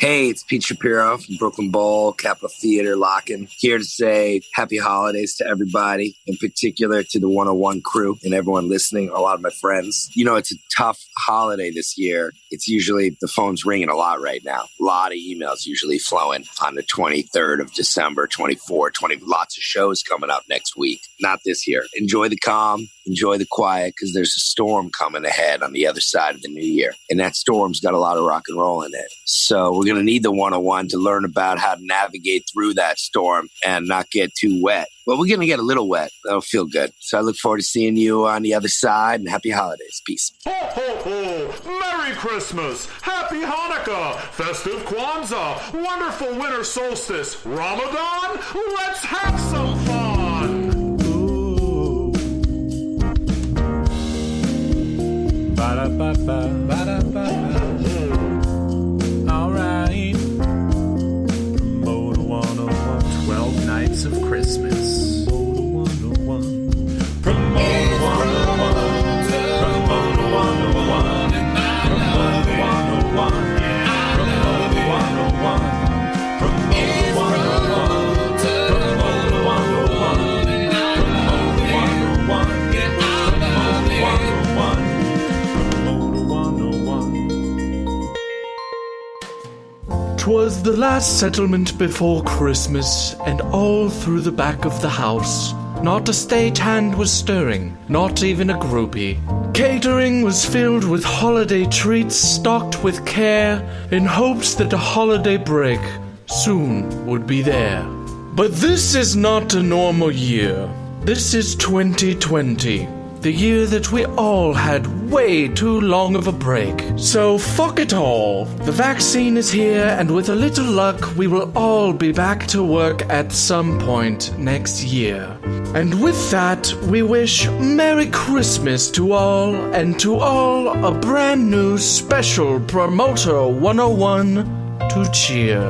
Hey, it's Pete Shapiro from Brooklyn Bowl, Capitol Theater, Lockin'. Here to say happy holidays to everybody, in particular to the 101 crew and everyone listening, a lot of my friends. You know, it's a tough holiday this year. It's usually, the phone's ringing a lot right now. A lot of emails usually flowing on the 23rd of December, 24th, lots of shows coming up next week. Not this year. Enjoy the calm, enjoy the quiet, because there's a storm coming ahead on the other side of the new year. And that storm's got a lot of rock and roll in it. So we're going to need the 101 to learn about how to navigate through that storm and not get too wet. Well, we're going to get a little wet. That'll feel good. So I look forward to seeing you on the other side, and happy holidays. Peace. Ho, ho, ho! Merry Christmas! Happy Hanukkah! Festive Kwanzaa! Wonderful winter solstice! Ramadan? Let's have some fun! Ooh. Ba-da-ba-ba, ba-da-ba-ba. All right. Mode 101, 12 Nights of Christmas. Mode 101. Promote 101. Promote 101. Promote 101. Promote 101. Promote 101. Promote 101. Promote 101. 'Twas the last settlement before Christmas, and all through the back of the house, not a stage hand was stirring, not even a groupie. Catering was filled with holiday treats, stocked with care, in hopes that a holiday break soon would be there. But this is not a normal year. This is 2020. The year that we all had way too long of a break. So fuck it all. The vaccine is here, and with a little luck, we will all be back to work at some point next year. And with that, we wish Merry Christmas to all, and to all a brand new special Promoter 101 to cheer.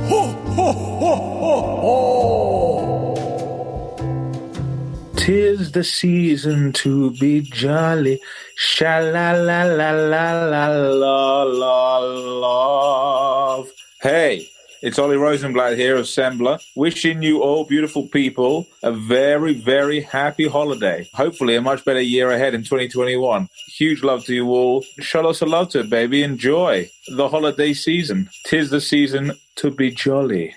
Ho, ho, ho, ho, ho! 'Tis the season to be jolly, sha-la-la-la-la-la-la-love. Hey, it's Ollie Rosenblatt here, Assembler, wishing you all beautiful people a very, very happy holiday. Hopefully a much better year ahead in 2021. Huge love to you all. Show us a love to it, baby. Enjoy the holiday season. 'Tis the season to be jolly.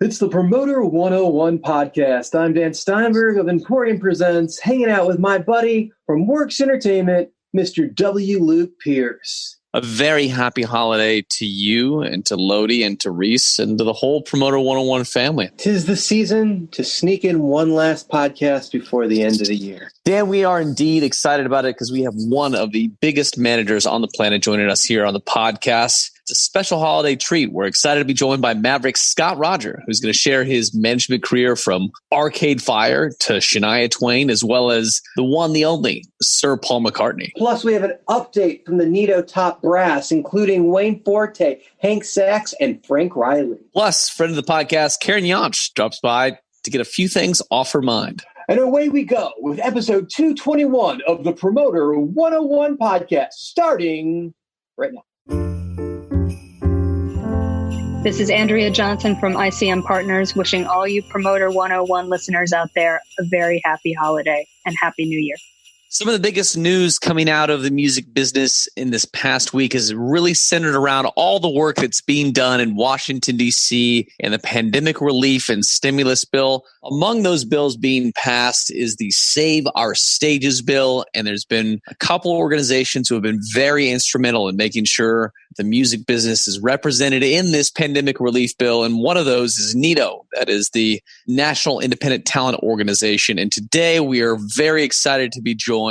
It's the Promoter 101 podcast. I'm Dan Steinberg of Emporium Presents, hanging out with my buddy from Works Entertainment, Mr. W. Luke Pierce. A very happy holiday to you and to Lodi and to Reese and to the whole Promoter 101 family. 'Tis the season to sneak in one last podcast before the end of the year. Dan, we are indeed excited about it because we have one of the biggest managers on the planet joining us here on the podcast. It's a special holiday treat. We're excited to be joined by Maverick Scott Rodger, who's going to share his management career from Arcade Fire to Shania Twain, as well as the one, the only, Sir Paul McCartney. Plus, we have an update from the N.I.T.O top brass, including Wayne Forte, Hank Sanks, and Frank Riley. Plus, friend of the podcast, Karen Jantsch, drops by to get a few things off her mind. And away we go with episode 221 of the Promoter 101 podcast, starting right now. This is Andrea Johnson from ICM Partners, wishing all you Promoter 101 listeners out there a very happy holiday and happy new year. Some of the biggest news coming out of the music business in this past week is really centered around all the work that's being done in Washington, D.C. and the pandemic relief and stimulus bill. Among those bills being passed is the Save Our Stages bill, and there's been a couple organizations who have been very instrumental in making sure the music business is represented in this pandemic relief bill, and one of those is N.I.T.O. That is the National Independent Talent Organization. And today we are very excited to be joined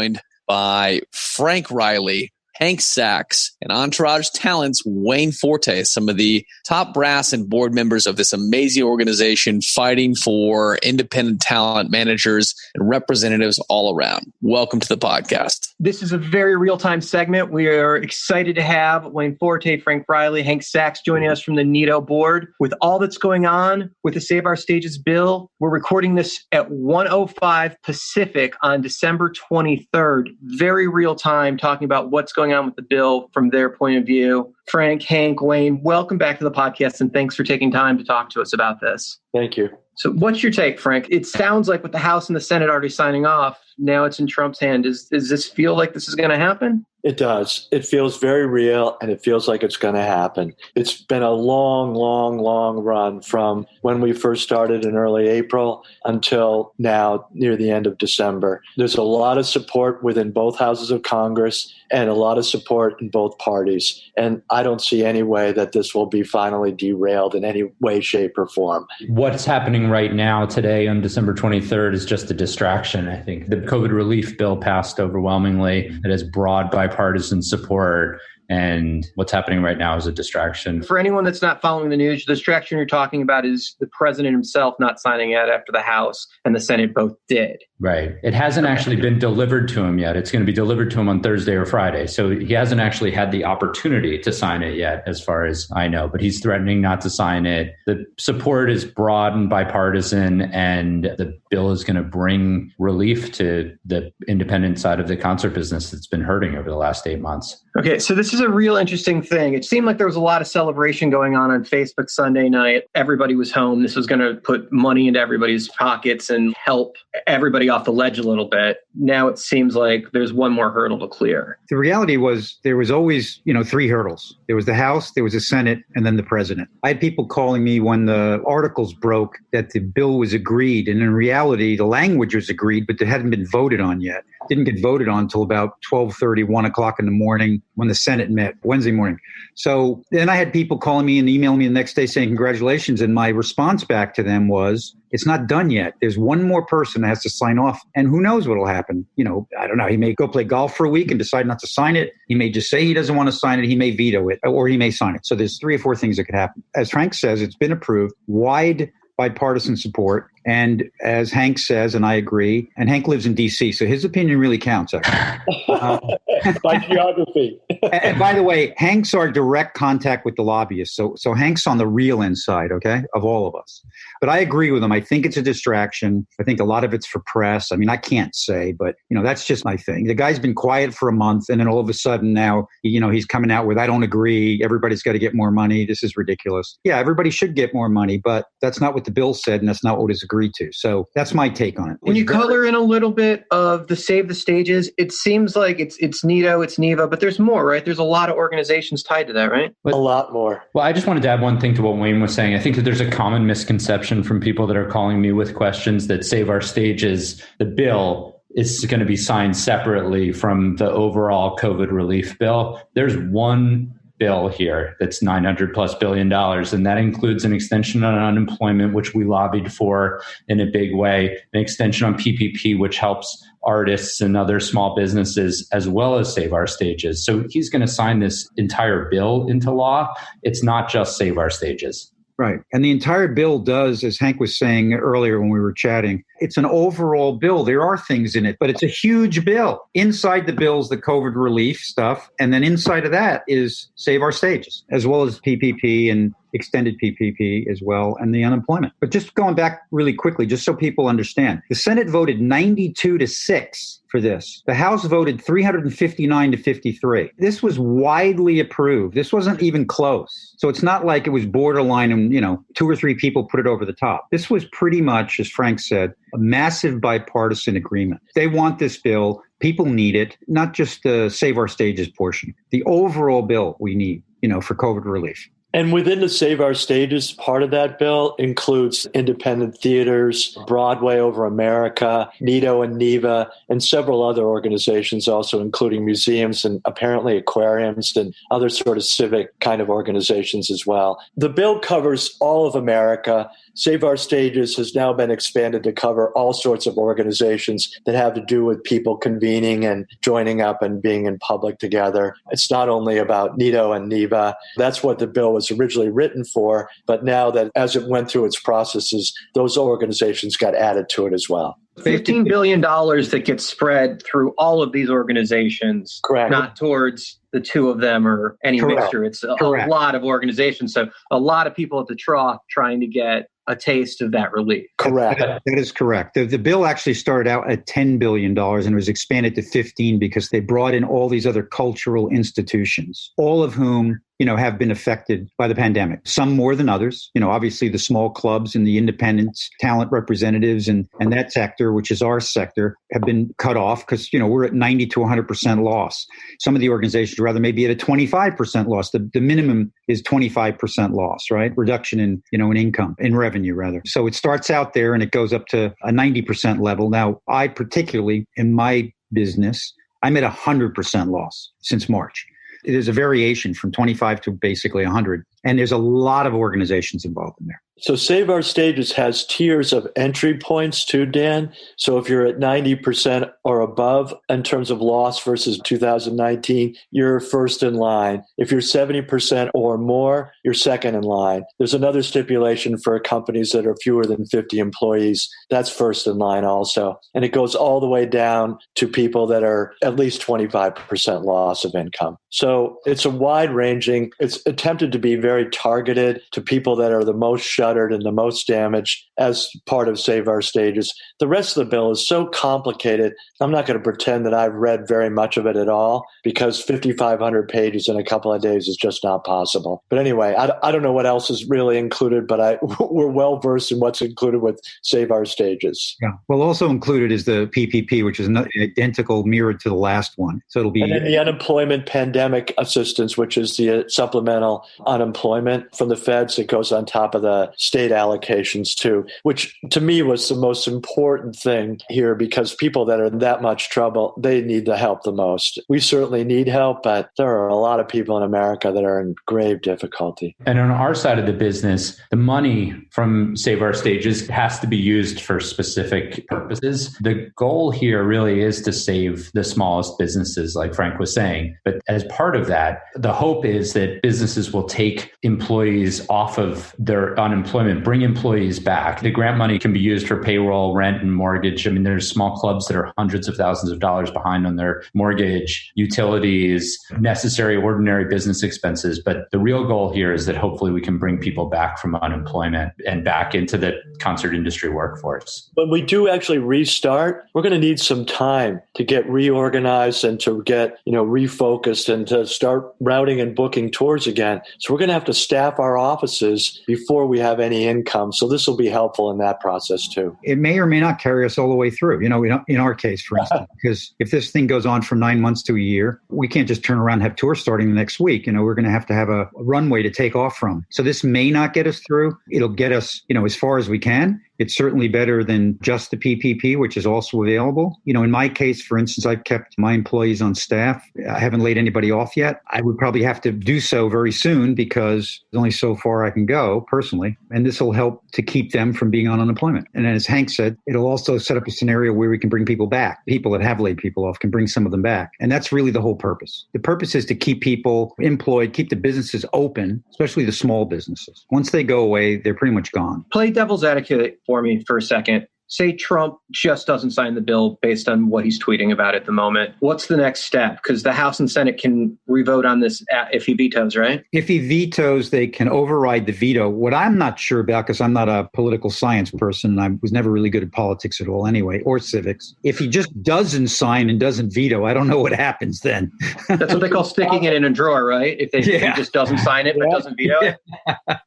by Frank Riley, Hank Sanks, and Entourage talents Wayne Forte, some of the top brass and board members of this amazing organization fighting for independent talent managers and representatives all around. Welcome to the podcast. This is a very real-time segment. We are excited to have Wayne Forte, Frank Riley, Hank Sanks joining us from the N.I.T.O board. With all that's going on with the Save Our Stages bill, we're recording this at 1:05 Pacific on December 23rd. Very real-time, talking about what's going going on with the bill from their point of view. Frank, Hank, Wayne, welcome back to the podcast, and thanks for taking time to talk to us about this. Thank you. So what's your take, Frank? It sounds like with the House and the Senate already signing off, now it's in Trump's hand. Does this feel like this is going to happen? It does. It feels very real, and it feels like it's going to happen. It's been a long, long, long run from when we first started in early April until now near the end of December. There's a lot of support within both houses of Congress and a lot of support in both parties. And I don't see any way that this will be finally derailed in any way, shape, or form. What's happening right now today on December 23rd is just a distraction, I think. The COVID relief bill passed overwhelmingly. It has broad bipartisan support. And what's happening right now is a distraction. For anyone that's not following the news, the distraction you're talking about is the president himself not signing it after the House and the Senate both did. Right. It hasn't actually been delivered to him yet. It's going to be delivered to him on Thursday or Friday. So he hasn't actually had the opportunity to sign it yet, as far as I know. But he's threatening not to sign it. The support is broad and bipartisan, and the bill is going to bring relief to the independent side of the concert business that's been hurting over the last 8 months. Okay, so this is a real interesting thing. It seemed like there was a lot of celebration going on Facebook Sunday night. Everybody was home. This was going to put money into everybody's pockets and help everybody off the ledge a little bit. Now it seems like there's one more hurdle to clear. The reality was there was always, 3 hurdles. There was the House, there was the Senate, and then the president. I had people calling me when the articles broke that the bill was agreed. And in reality, the language was agreed, but it hadn't been voted on yet. It didn't get voted on until about 12:30, 1 o'clock in the morning when the Senate met Wednesday morning. So then I had people calling me and emailing me the next day saying congratulations. And my response back to them was, it's not done yet. There's one more person that has to sign off. And who knows what will happen? I don't know. He may go play golf for a week and decide not to sign it. He may just say he doesn't want to sign it. He may veto it, or he may sign it. So there's 3 or 4 things that could happen. As Frank says, it's been approved, wide bipartisan support. And as Hank says, and I agree, and Hank lives in D.C., so his opinion really counts. By geography. And by the way, Hank's our direct contact with the lobbyists. So Hank's on the real inside, okay, of all of us. But I agree with him. I think it's a distraction. I think a lot of it's for press. I mean, I can't say, but, that's just my thing. The guy's been quiet for a month, and then all of a sudden now, he's coming out with, I don't agree. Everybody's got to get more money. This is ridiculous. Yeah, everybody should get more money, but that's not what the bill said, and that's not what is agreed to. So that's my take on it. When you color in a little bit of the Save the Stages, it seems like it's N.I.T.O, it's NIVA, but there's more, right? There's a lot of organizations tied to that, right? A lot more. Well, I just wanted to add one thing to what Wayne was saying. I think that there's a common misconception from people that are calling me with questions that Save Our Stages, the bill, is going to be signed separately from the overall COVID relief bill. There's one bill here that's $900+ billion, and that includes an extension on unemployment, which we lobbied for in a big way, an extension on PPP, which helps artists and other small businesses, as well as Save Our Stages. So he's going to sign this entire bill into law. It's not just Save Our Stages. Right. And the entire bill does, as Hank was saying earlier when we were chatting, it's an overall bill. There are things in it, but it's a huge bill. Inside the bill is the COVID relief stuff. And then inside of that is Save Our Stages, as well as PPP and extended PPP as well, and the unemployment. But just going back really quickly, just so people understand, the Senate voted 92-6 for this. The House voted 359-53. This was widely approved. This wasn't even close. So it's not like it was borderline and, 2 or 3 people put it over the top. This was pretty much, as Frank said, a massive bipartisan agreement. They want this bill. People need it, not just the Save Our Stages portion. The overall bill we need, for COVID relief. And within the Save Our Stages part of that bill includes independent theaters, Broadway Over America, N.I.T.O and NIVA, and several other organizations also, including museums and apparently aquariums and other sort of civic kind of organizations as well. The bill covers all of America. Save Our Stages has now been expanded to cover all sorts of organizations that have to do with people convening and joining up and being in public together. It's not only about N.I.T.O and NIVA. That's what the bill was originally written for, but now that as it went through its processes, those organizations got added to it as well. $15 billion that gets spread through all of these organizations, Correct. Not towards the two of them or any Correct. mixture. It's a Correct. lot of organizations. So a lot of people at the trough trying to get a taste of that relief. Correct. That is correct. The bill actually started out at $10 billion and was expanded to 15 because they brought in all these other cultural institutions, all of whom, have been affected by the pandemic. Some more than others. Obviously the small clubs and the independents, talent representatives and that sector, which is our sector, have been cut off because, we're at 90 to 100% loss. Some of the organizations rather may be at a 25% loss. The minimum is 25% loss, right? Reduction in, in income, in revenue rather. So it starts out there and it goes up to a 90% level. Now, I particularly in my business, I'm at 100% loss since March. There's a variation from 25 to basically 100. And there's a lot of organizations involved in there. So Save Our Stages has tiers of entry points too, Dan. So if you're at 90% or above in terms of loss versus 2019, you're first in line. If you're 70% or more, you're second in line. There's another stipulation for companies that are fewer than 50 employees. That's first in line also. And it goes all the way down to people that are at least 25% loss of income. So it's a wide ranging, it's attempted to be very targeted to people that are the most shuttered and the most damaged as part of Save Our Stages. The rest of the bill is so complicated. I'm not going to pretend that I've read very much of it at all because 5,500 pages in a couple of days is just not possible. But anyway, I don't know what else is really included, but we're well versed in what's included with Save Our Stages. Yeah. Well, also included is the PPP, which is an identical mirror to the last one. So it'll be... And then the unemployment pandemic assistance, which is the supplemental unemployment from the feds that goes on top of the state allocations too, which to me was the most important thing here because people that are in that much trouble, they need the help the most. We certainly need help, but there are a lot of people in America that are in grave difficulty. And on our side of the business, the money from Save Our Stages has to be used for specific purposes. The goal here really is to save the smallest businesses, like Frank was saying. But as part of that, the hope is that businesses will take employees off of their unemployment, bring employees back. The grant money can be used for payroll, rent, and mortgage. I mean, there's small clubs that are hundreds of thousands of dollars behind on their mortgage, utilities, necessary, ordinary business expenses. But the real goal here is that hopefully we can bring people back from unemployment and back into the concert industry workforce. When we do actually restart, we're going to need some time to get reorganized and to get, refocused and to start routing and booking tours again. So we're going to have to staff our offices before we have any income. So this will be helpful in that process too. It may or may not carry us all the way through, in our case, for instance, because if this thing goes on from 9 months to a year, we can't just turn around and have tours starting the next week. We're going to have a runway to take off from. So this may not get us through. It'll get us, as far as we can. It's certainly better than just the PPP, which is also available. In my case, for instance, I've kept my employees on staff. I haven't laid anybody off yet. I would probably have to do so very soon because there's only so far I can go personally. And this will help to keep them from being on unemployment. And as Hank said, it'll also set up a scenario where we can bring people back. People that have laid people off can bring some of them back. And that's really the whole purpose. The purpose is to keep people employed, keep the businesses open, especially the small businesses. Once they go away, they're pretty much gone. Play devil's advocate for me for a second. Say Trump just doesn't sign the bill based on what he's tweeting about at the moment. What's the next step? Because the House and Senate can revote on this if he vetoes, right? If he vetoes, they can override the veto. What I'm not sure about, because I'm not a political science person, I was never really good at politics at all anyway, or civics. If he just doesn't sign and doesn't veto, I don't know what happens then. That's what they call sticking it in a drawer, right? If he just doesn't sign it but doesn't veto it.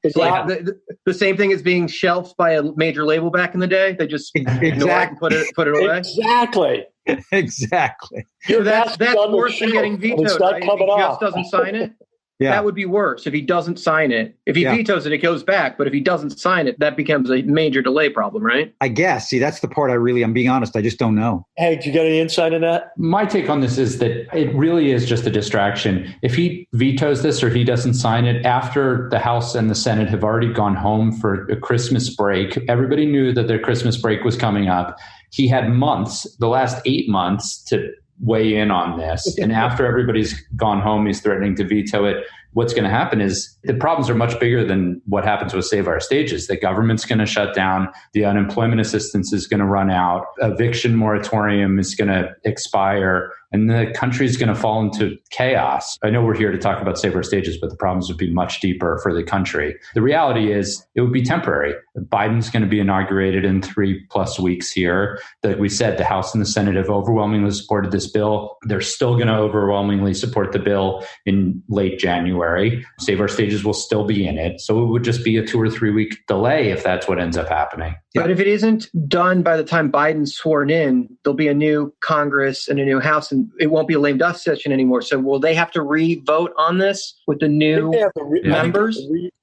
It's like the same thing as being shelved by a major label back in the day. They just ignore it and put it away. Exactly. Exactly. So that's worse than getting vetoed, right? If he just doesn't sign it, that would be worse. If he doesn't sign it, if he vetoes it, it goes back. But if he doesn't sign it, that becomes a major delay problem, right? I guess. See, that's the part I'm being honest, I just don't know. Hey, do you get any insight in that? My take on this is that it really is just a distraction. If he vetoes this or he doesn't sign it after the House and the Senate have already gone home for a Christmas break, everybody knew that their Christmas break was coming up. He had months, the last 8 months, to weigh in on this. And after everybody's gone home, he's threatening to veto it. What's going to happen is the problems are much bigger than what happens with Save Our Stages. The government's going to shut down. The unemployment assistance is going to run out. Eviction moratorium is going to expire. And the country's going to fall into chaos. I know we're here to talk about Save Our Stages, but the problems would be much deeper for the country. The reality is it would be temporary. Biden's going to be inaugurated in 3+ weeks here. Like we said, the House and the Senate have overwhelmingly supported this bill. They're still going to overwhelmingly support the bill in late January. Save Our Stages will still be in it. So it would just be a 2 or 3 week delay if that's what ends up happening. But if it isn't done by the time Biden's sworn in, there'll be a new Congress and a new House, and it won't be a lame duck session anymore. So will they have to re-vote on this with the new members?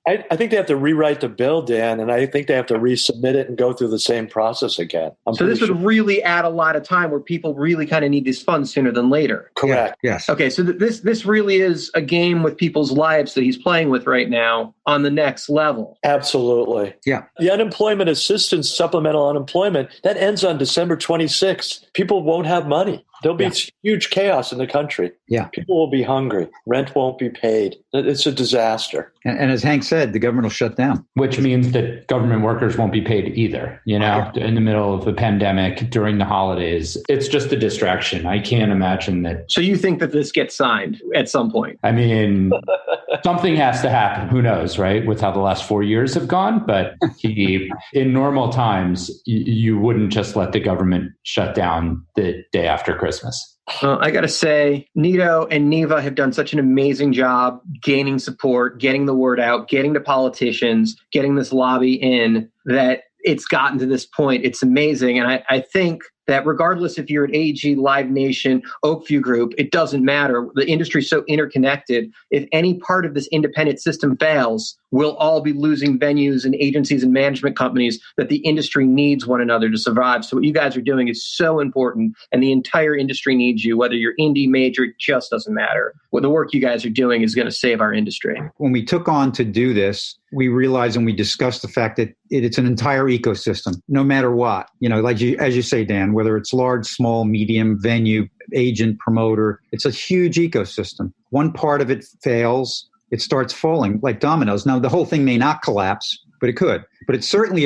I think they have to rewrite the bill, Dan, and I think they have to resubmit it and go through the same process again. So this would really add a lot of time where people really kind of need these funds sooner than later. Correct. Yeah. Yes. Okay, so this really is a game with people's lives that he's playing with right now on the next level. Absolutely. Yeah. The unemployment assistance, supplemental unemployment, that ends on December 26th. People won't have money. There'll be huge chaos in the country. Yeah. People will be hungry. Rent won't be paid. It's a disaster. And as Hank said, the government will shut down. Which means that government workers won't be paid either, in the middle of a pandemic during the holidays. It's just a distraction. I can't imagine that. So you think that this gets signed at some point? I mean, something has to happen. Who knows, right? With how the last 4 years have gone. But in normal times, you wouldn't just let the government shut down the day after Christmas. Well, I got to say, N.I.T.O and NIVA have done such an amazing job gaining support, getting the word out, getting to politicians, getting this lobby in, that it's gotten to this point. It's amazing. And I think that regardless if you're at AG, Live Nation, Oakview Group, it doesn't matter. The industry is so interconnected. If any part of this independent system fails, we'll all be losing venues and agencies and management companies that the industry needs one another to survive. So what you guys are doing is so important, and the entire industry needs you. Whether you're indie, major, it just doesn't matter. What the work you guys are doing is going to save our industry. When we took on to do this, we realized and we discussed the fact that it's an entire ecosystem, no matter what. As you say, Dan, whether it's large, small, medium, venue, agent, promoter, it's a huge ecosystem. One part of it fails, it starts falling like dominoes. Now, the whole thing may not collapse, but it could. But it certainly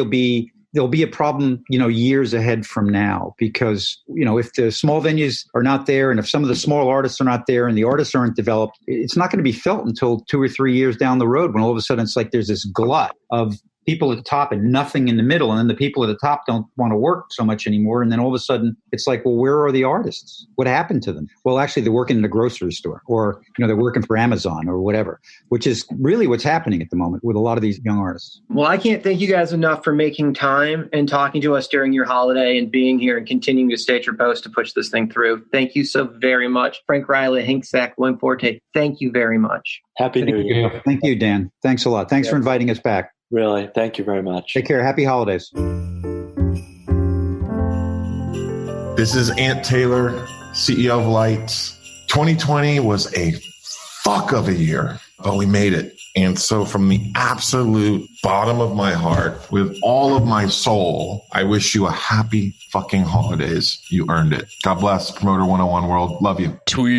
there'll be a problem, years ahead from now, because, if the small venues are not there, and if some of the small artists are not there and the artists aren't developed, it's not going to be felt until 2 or 3 years down the road, when all of a sudden it's like there's this glut of people at the top and nothing in the middle. And then the people at the top don't want to work so much anymore. And then all of a sudden it's like, well, where are the artists? What happened to them? Well, actually, they're working in the grocery store, or, they're working for Amazon or whatever, which is really what's happening at the moment with a lot of these young artists. Well, I can't thank you guys enough for making time and talking to us during your holiday and being here and continuing to stay at your post to push this thing through. Thank you so very much. Frank Riley, Hank Sack, William Forte, thank you very much. Happy New Year. Thank you, Dan. Thanks a lot. Thanks for inviting us back. Really. Thank you very much. Take care. Happy holidays. This is Ant Taylor, CEO of Lights. 2020 was a fuck of a year, but we made it. And so from the absolute bottom of my heart, with all of my soul, I wish you a happy fucking holidays. You earned it. God bless. Promoter 101 world. Love you. Tweets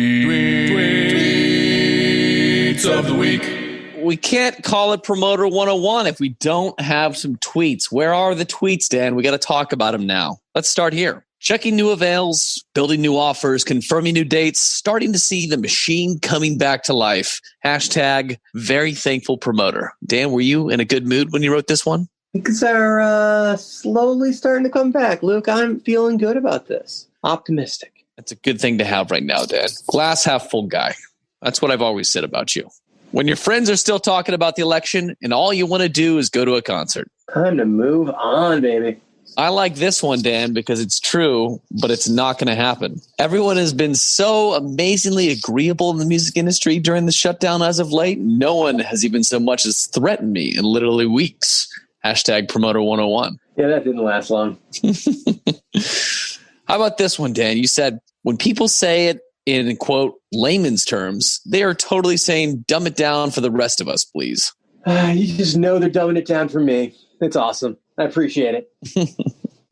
of the week. We can't call it Promoter 101 if we don't have some tweets. Where are the tweets, Dan? We got to talk about them now. Let's start here. Checking new avails, building new offers, confirming new dates, starting to see the machine coming back to life. Hashtag very thankful promoter. Dan, were you in a good mood when you wrote this one? Things are slowly starting to come back. Luke, I'm feeling good about this. Optimistic. That's a good thing to have right now, Dan. Glass half full guy. That's what I've always said about you. When your friends are still talking about the election and all you want to do is go to a concert. Time to move on, baby. I like this one, Dan, because it's true, but it's not going to happen. Everyone has been so amazingly agreeable in the music industry during the shutdown as of late. No one has even so much as threatened me in literally weeks. Hashtag Promoter 101. Yeah, that didn't last long. How about this one, Dan? You said, when people say it in, quote, layman's terms, they are totally saying, dumb it down for the rest of us, please. You just know they're dumbing it down for me. It's awesome. I appreciate it.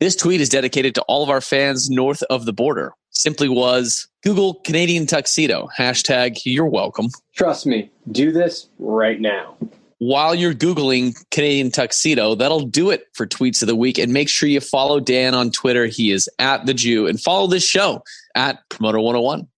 This tweet is dedicated to all of our fans north of the border. simply was Google Canadian tuxedo. Hashtag you're welcome. Trust me, do this right now. While you're Googling Canadian tuxedo, that'll do it for Tweets of the Week. And make sure you follow Dan on Twitter. He is at The Jew. And follow this show at Promoter 101.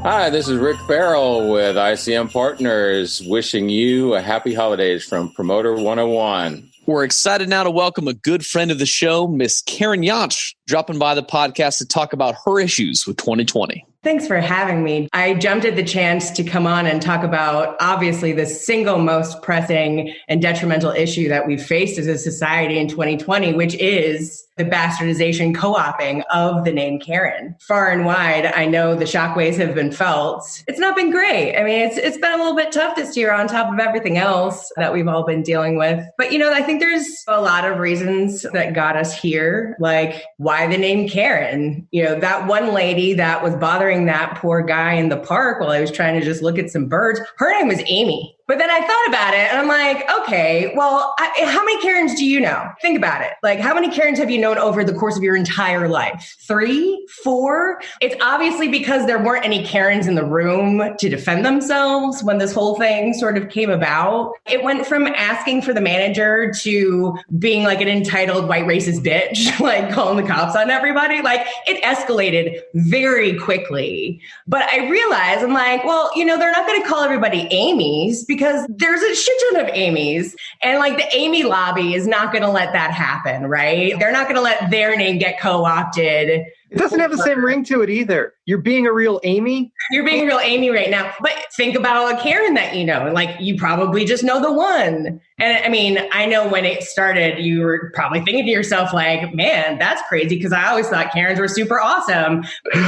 Hi, this is Rick Farrell with ICM Partners, wishing you a happy holidays from Promoter 101. We're excited now to welcome a good friend of the show, Miss Karen Jantsch, dropping by the podcast to talk about her issues with 2020. Thanks for having me. I jumped at the chance to come on and talk about, obviously, the single most pressing and detrimental issue that we've faced as a society in 2020, which is the bastardization, co-opting of the name Karen. Far and wide, I know the shockwaves have been felt. It's not been great. I mean, it's been a little bit tough this year on top of everything else that we've all been dealing with. But, I think there's a lot of reasons that got us here, like why the name Karen? That one lady that was bothering that poor guy in the park while I was trying to just look at some birds, her name was Amy. But then I thought about it and I'm like, okay, well, how many Karens do you know? Think about it. Like, how many Karens have you known over the course of your entire life? 3, 4? It's obviously because there weren't any Karens in the room to defend themselves when this whole thing sort of came about. It went from asking for the manager to being like an entitled white racist bitch, like calling the cops on everybody. Like, it escalated very quickly. But I realized, I'm like, well, they're not going to call everybody Amy's because there's a shit ton of Amy's, and like the Amy lobby is not going to let that happen, right? They're not going to let their name get co-opted. It doesn't have the same ring to it either. You're being a real Amy? You're being a real Amy right now. But think about a Karen that you know. Like, you probably just know the one. And I mean, I know when it started, you were probably thinking to yourself, like, man, that's crazy, because I always thought Karens were super awesome.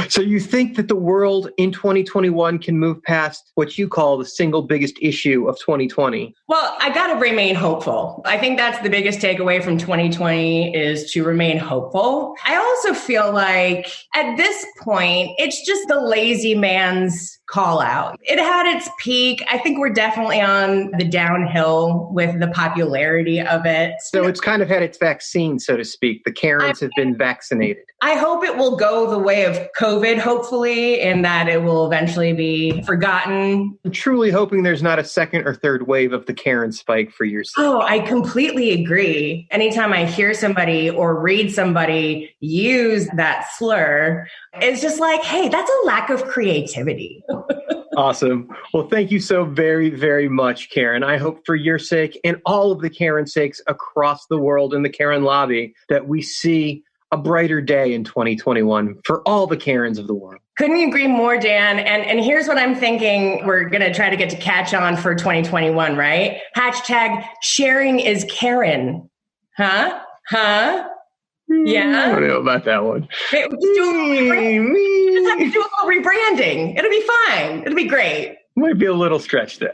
So you think that the world in 2021 can move past what you call the single biggest issue of 2020? Well, I got to remain hopeful. I think that's the biggest takeaway from 2020 is to remain hopeful. I also feel like at this point, it's just the lazy man's call out. It had its peak. I think we're definitely on the downhill with the popularity of it. So it's kind of had its vaccine, so to speak. The Karens have been vaccinated. I hope it will go the way of COVID, hopefully, and that it will eventually be forgotten. I'm truly hoping there's not a second or third wave of the Karen spike for your sake. Oh, I completely agree. Anytime I hear somebody or read somebody use that slur, it's just like, hey, that's a lack of creativity. Awesome. Well, thank you so very, very much, Karen. I hope for your sake and all of the Karen sakes across the world in the Karen lobby that we see a brighter day in 2021 for all the Karens of the world. Couldn't agree more, Dan. And here's what I'm thinking we're going to try to get to catch on for 2021, right? Hashtag sharing is Karen. Huh? Yeah. I don't know about that one. Just have to do a little rebranding. It'll be fine. It'll be great. Might be a little stretch there.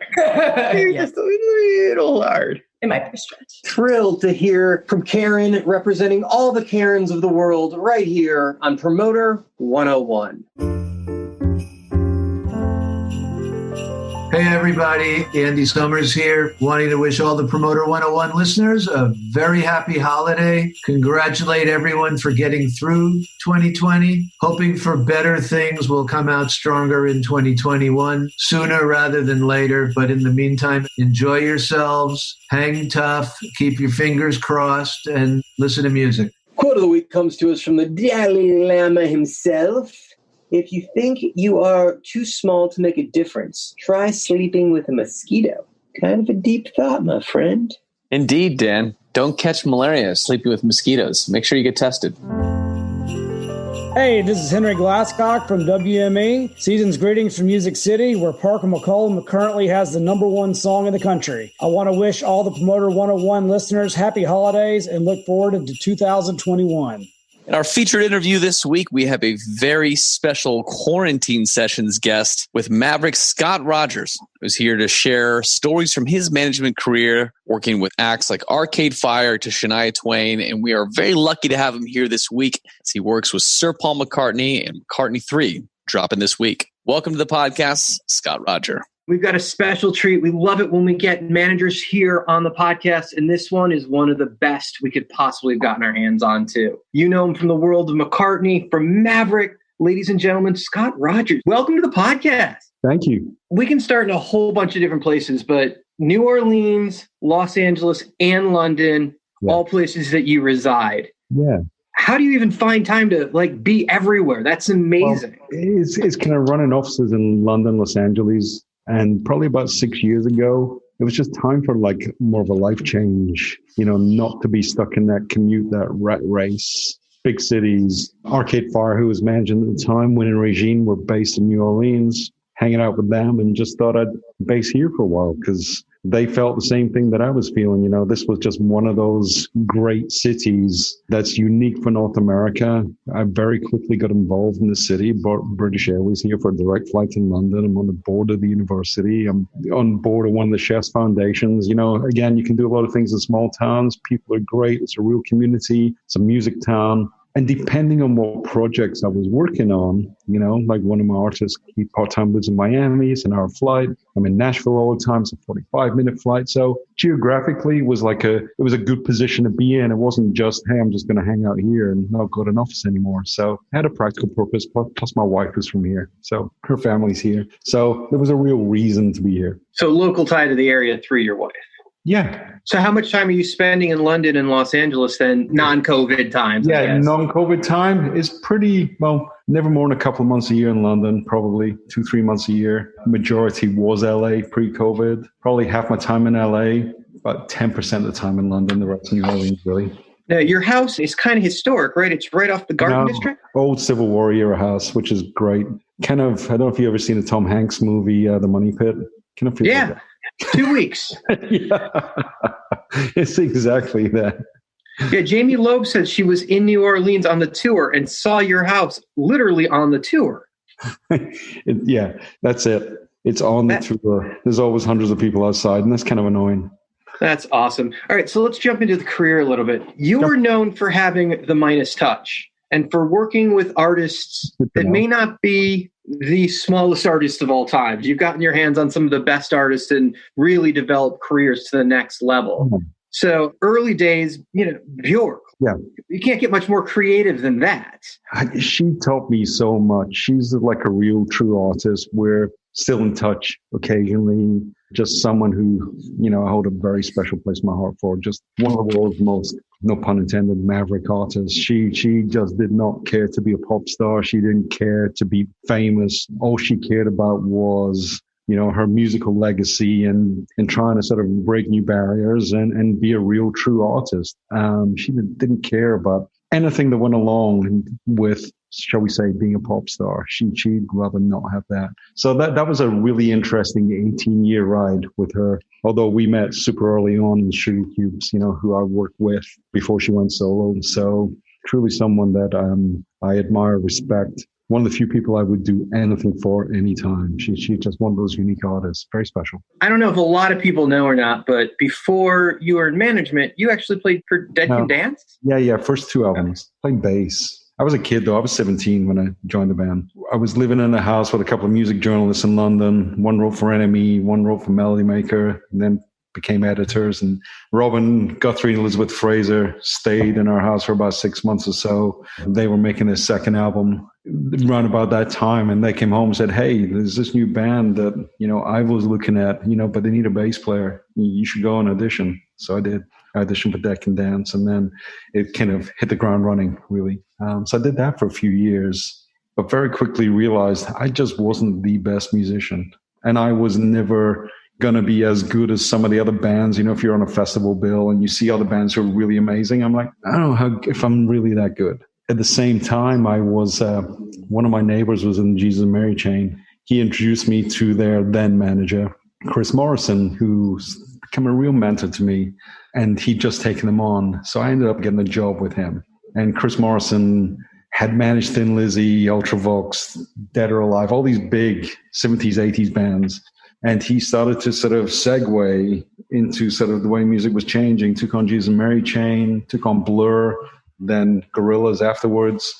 Maybe just a little hard. It might be a stretch. Thrilled to hear from Karen representing all the Karens of the world right here on Promoter 101. Hey everybody, Andy Summers here, wanting to wish all the Promoter 101 listeners a very happy holiday. Congratulate everyone for getting through 2020. Hoping for better things will come out stronger in 2021, sooner rather than later. But in the meantime, enjoy yourselves, hang tough, keep your fingers crossed, and listen to music. Quote of the week comes to us from the Dalai Lama himself. If you think you are too small to make a difference, try sleeping with a mosquito. Kind of a deep thought, my friend. Indeed, Dan. Don't catch malaria sleeping with mosquitoes. Make sure you get tested. Hey, this is Henry Glasscock from WME. Season's greetings from Music City, where Parker McCollum currently has the #1 song in the country. I want to wish all the Promoter 101 listeners happy holidays and look forward to 2021. In our featured interview this week, we have a very special quarantine sessions guest with Maverick Scott Rodgers, who's here to share stories from his management career, working with acts like Arcade Fire to Shania Twain. And we are very lucky to have him here this week as he works with Sir Paul McCartney and McCartney 3, dropping this week. Welcome to the podcast, Scott Rodger. We've got a special treat. We love it when we get managers here on the podcast, and this one is one of the best we could possibly have gotten our hands on, too. You know him from the world of McCartney, from Maverick. Ladies and gentlemen, Scott Rodger. Welcome to the podcast. Thank you. We can start in a whole bunch of different places, but New Orleans, Los Angeles, and London, all places that you reside. Yeah. How do you even find time to be everywhere? That's amazing. Well, it's kind of running offices in London, Los Angeles. And probably about 6 years ago, it was just time for more of a life change, not to be stuck in that commute, that rat race. Big cities. Arcade Fire, who was managing at the time, Winning Regime, were based in New Orleans, hanging out with them, and just thought I'd base here for a while because they felt the same thing that I was feeling. This was just one of those great cities that's unique for North America. I very quickly got involved in the city, bought British Airways here for a direct flight to London. I'm on the board of the university. I'm on board of one of the chefs' foundations. Again, you can do a lot of things in small towns. People are great. It's a real community. It's a music town. And depending on what projects I was working on, like one of my artists, he part-time lives in Miami. It's an hour flight. I'm in Nashville all the time. It's a 45-minute flight. So geographically, it was a good position to be in. It wasn't just, hey, I'm just going to hang out here and not go to an office anymore. So it had a practical purpose. Plus my wife is from here. So her family's here. So there was a real reason to be here. So local tie to the area through your wife. Yeah. So how much time are you spending in London and Los Angeles then, non-COVID times? Yeah, non-COVID time is never more than a couple of months a year in London, probably 2-3 months a year. Majority was LA pre-COVID. Probably half my time in LA, about 10% of the time in London, the rest in New Orleans, really. Now, your house is kind of historic, right? It's right off the Garden District? Old Civil War era house, which is great. Kind of, I don't know if you've ever seen the Tom Hanks movie, The Money Pit. Kind of feels like that. 2 weeks. Yeah, it's exactly that. Yeah, Jamie Loeb said she was in New Orleans on the tour and saw your house literally on the tour. Yeah, that's it. It's on the tour. There's always hundreds of people outside, and that's kind of annoying. That's awesome. All right, so let's jump into the career a little bit. You were known for having the Midas touch and for working with artists that may not be the smallest artists of all time. You've gotten your hands on some of the best artists and really developed careers to the next level. Mm-hmm. So early days, Björk. Yeah. You can't get much more creative than that. She taught me so much. She's like a real true artist. We're still in touch occasionally. Just someone who, I hold a very special place in my heart for. Just one of the world's most, no pun intended, maverick artists. She just did not care to be a pop star. She didn't care to be famous. All she cared about was, her musical legacy and trying to sort of break new barriers and be a real true artist. She didn't care about anything that went along with, shall we say, being a pop star. She'd rather not have that. So that was a really interesting 18-year ride with her. Although we met super early on in Sugar Cubes, who I worked with before she went solo. So truly someone that I admire, respect. One of the few people I would do anything for anytime. She's just one of those unique artists. Very special. I don't know if a lot of people know or not, but before you were in management, you actually played for Dead Can Dance? Yeah. First 2 albums. Played bass. I was a kid, though. I was 17 when I joined the band. I was living in a house with a couple of music journalists in London. One wrote for NME, one wrote for Melody Maker, and then became editors. And Robin Guthrie and Elizabeth Fraser stayed in our house for about 6 months or so. They were making their second album around about that time, and they came home and said, hey, there's this new band that, I was looking at, but they need a bass player. You should go and audition. So I did. I auditioned for Dead Can Dance, and then it kind of hit the ground running, really. So I did that for a few years, but very quickly realized I just wasn't the best musician. And I was never going to be as good as some of the other bands. If you're on a festival bill and you see other bands who are really amazing, I'm like, I don't know if I'm really that good. At the same time, I was, one of my neighbors was in the Jesus and Mary chain. He introduced me to their then manager, Chris Morrison, who's become a real mentor to me. And he'd just taken them on. So I ended up getting a job with him. And Chris Morrison had managed Thin Lizzy, Ultravox, Dead or Alive, all these big 70s, 80s bands. And he started to sort of segue into sort of the way music was changing, took on Jesus and Mary chain, took on Blur, then Gorillaz afterwards.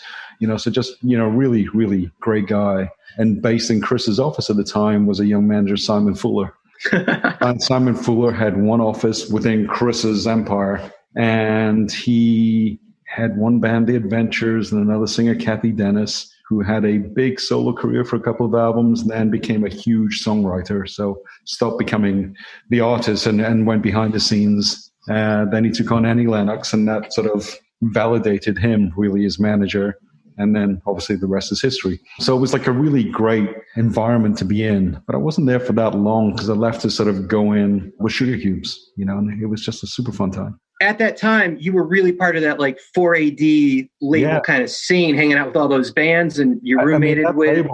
So just, really, really great guy. And based in Chris's office at the time was a young manager, Simon Fuller. And Simon Fuller had one office within Chris's empire, and he had one band, The Adventures, and another singer, Kathy Dennis, who had a big solo career for a couple of albums, and then became a huge songwriter. So stopped becoming the artist and went behind the scenes. Then he took on Annie Lennox, and that sort of validated him really as manager. And then obviously the rest is history. So it was like a really great environment to be in. But I wasn't there for that long because I left to sort of go in with Sugar Cubes, and it was just a super fun time. At that time, you were really part of that like 4AD label kind of scene, hanging out with all those bands, and you roommated with.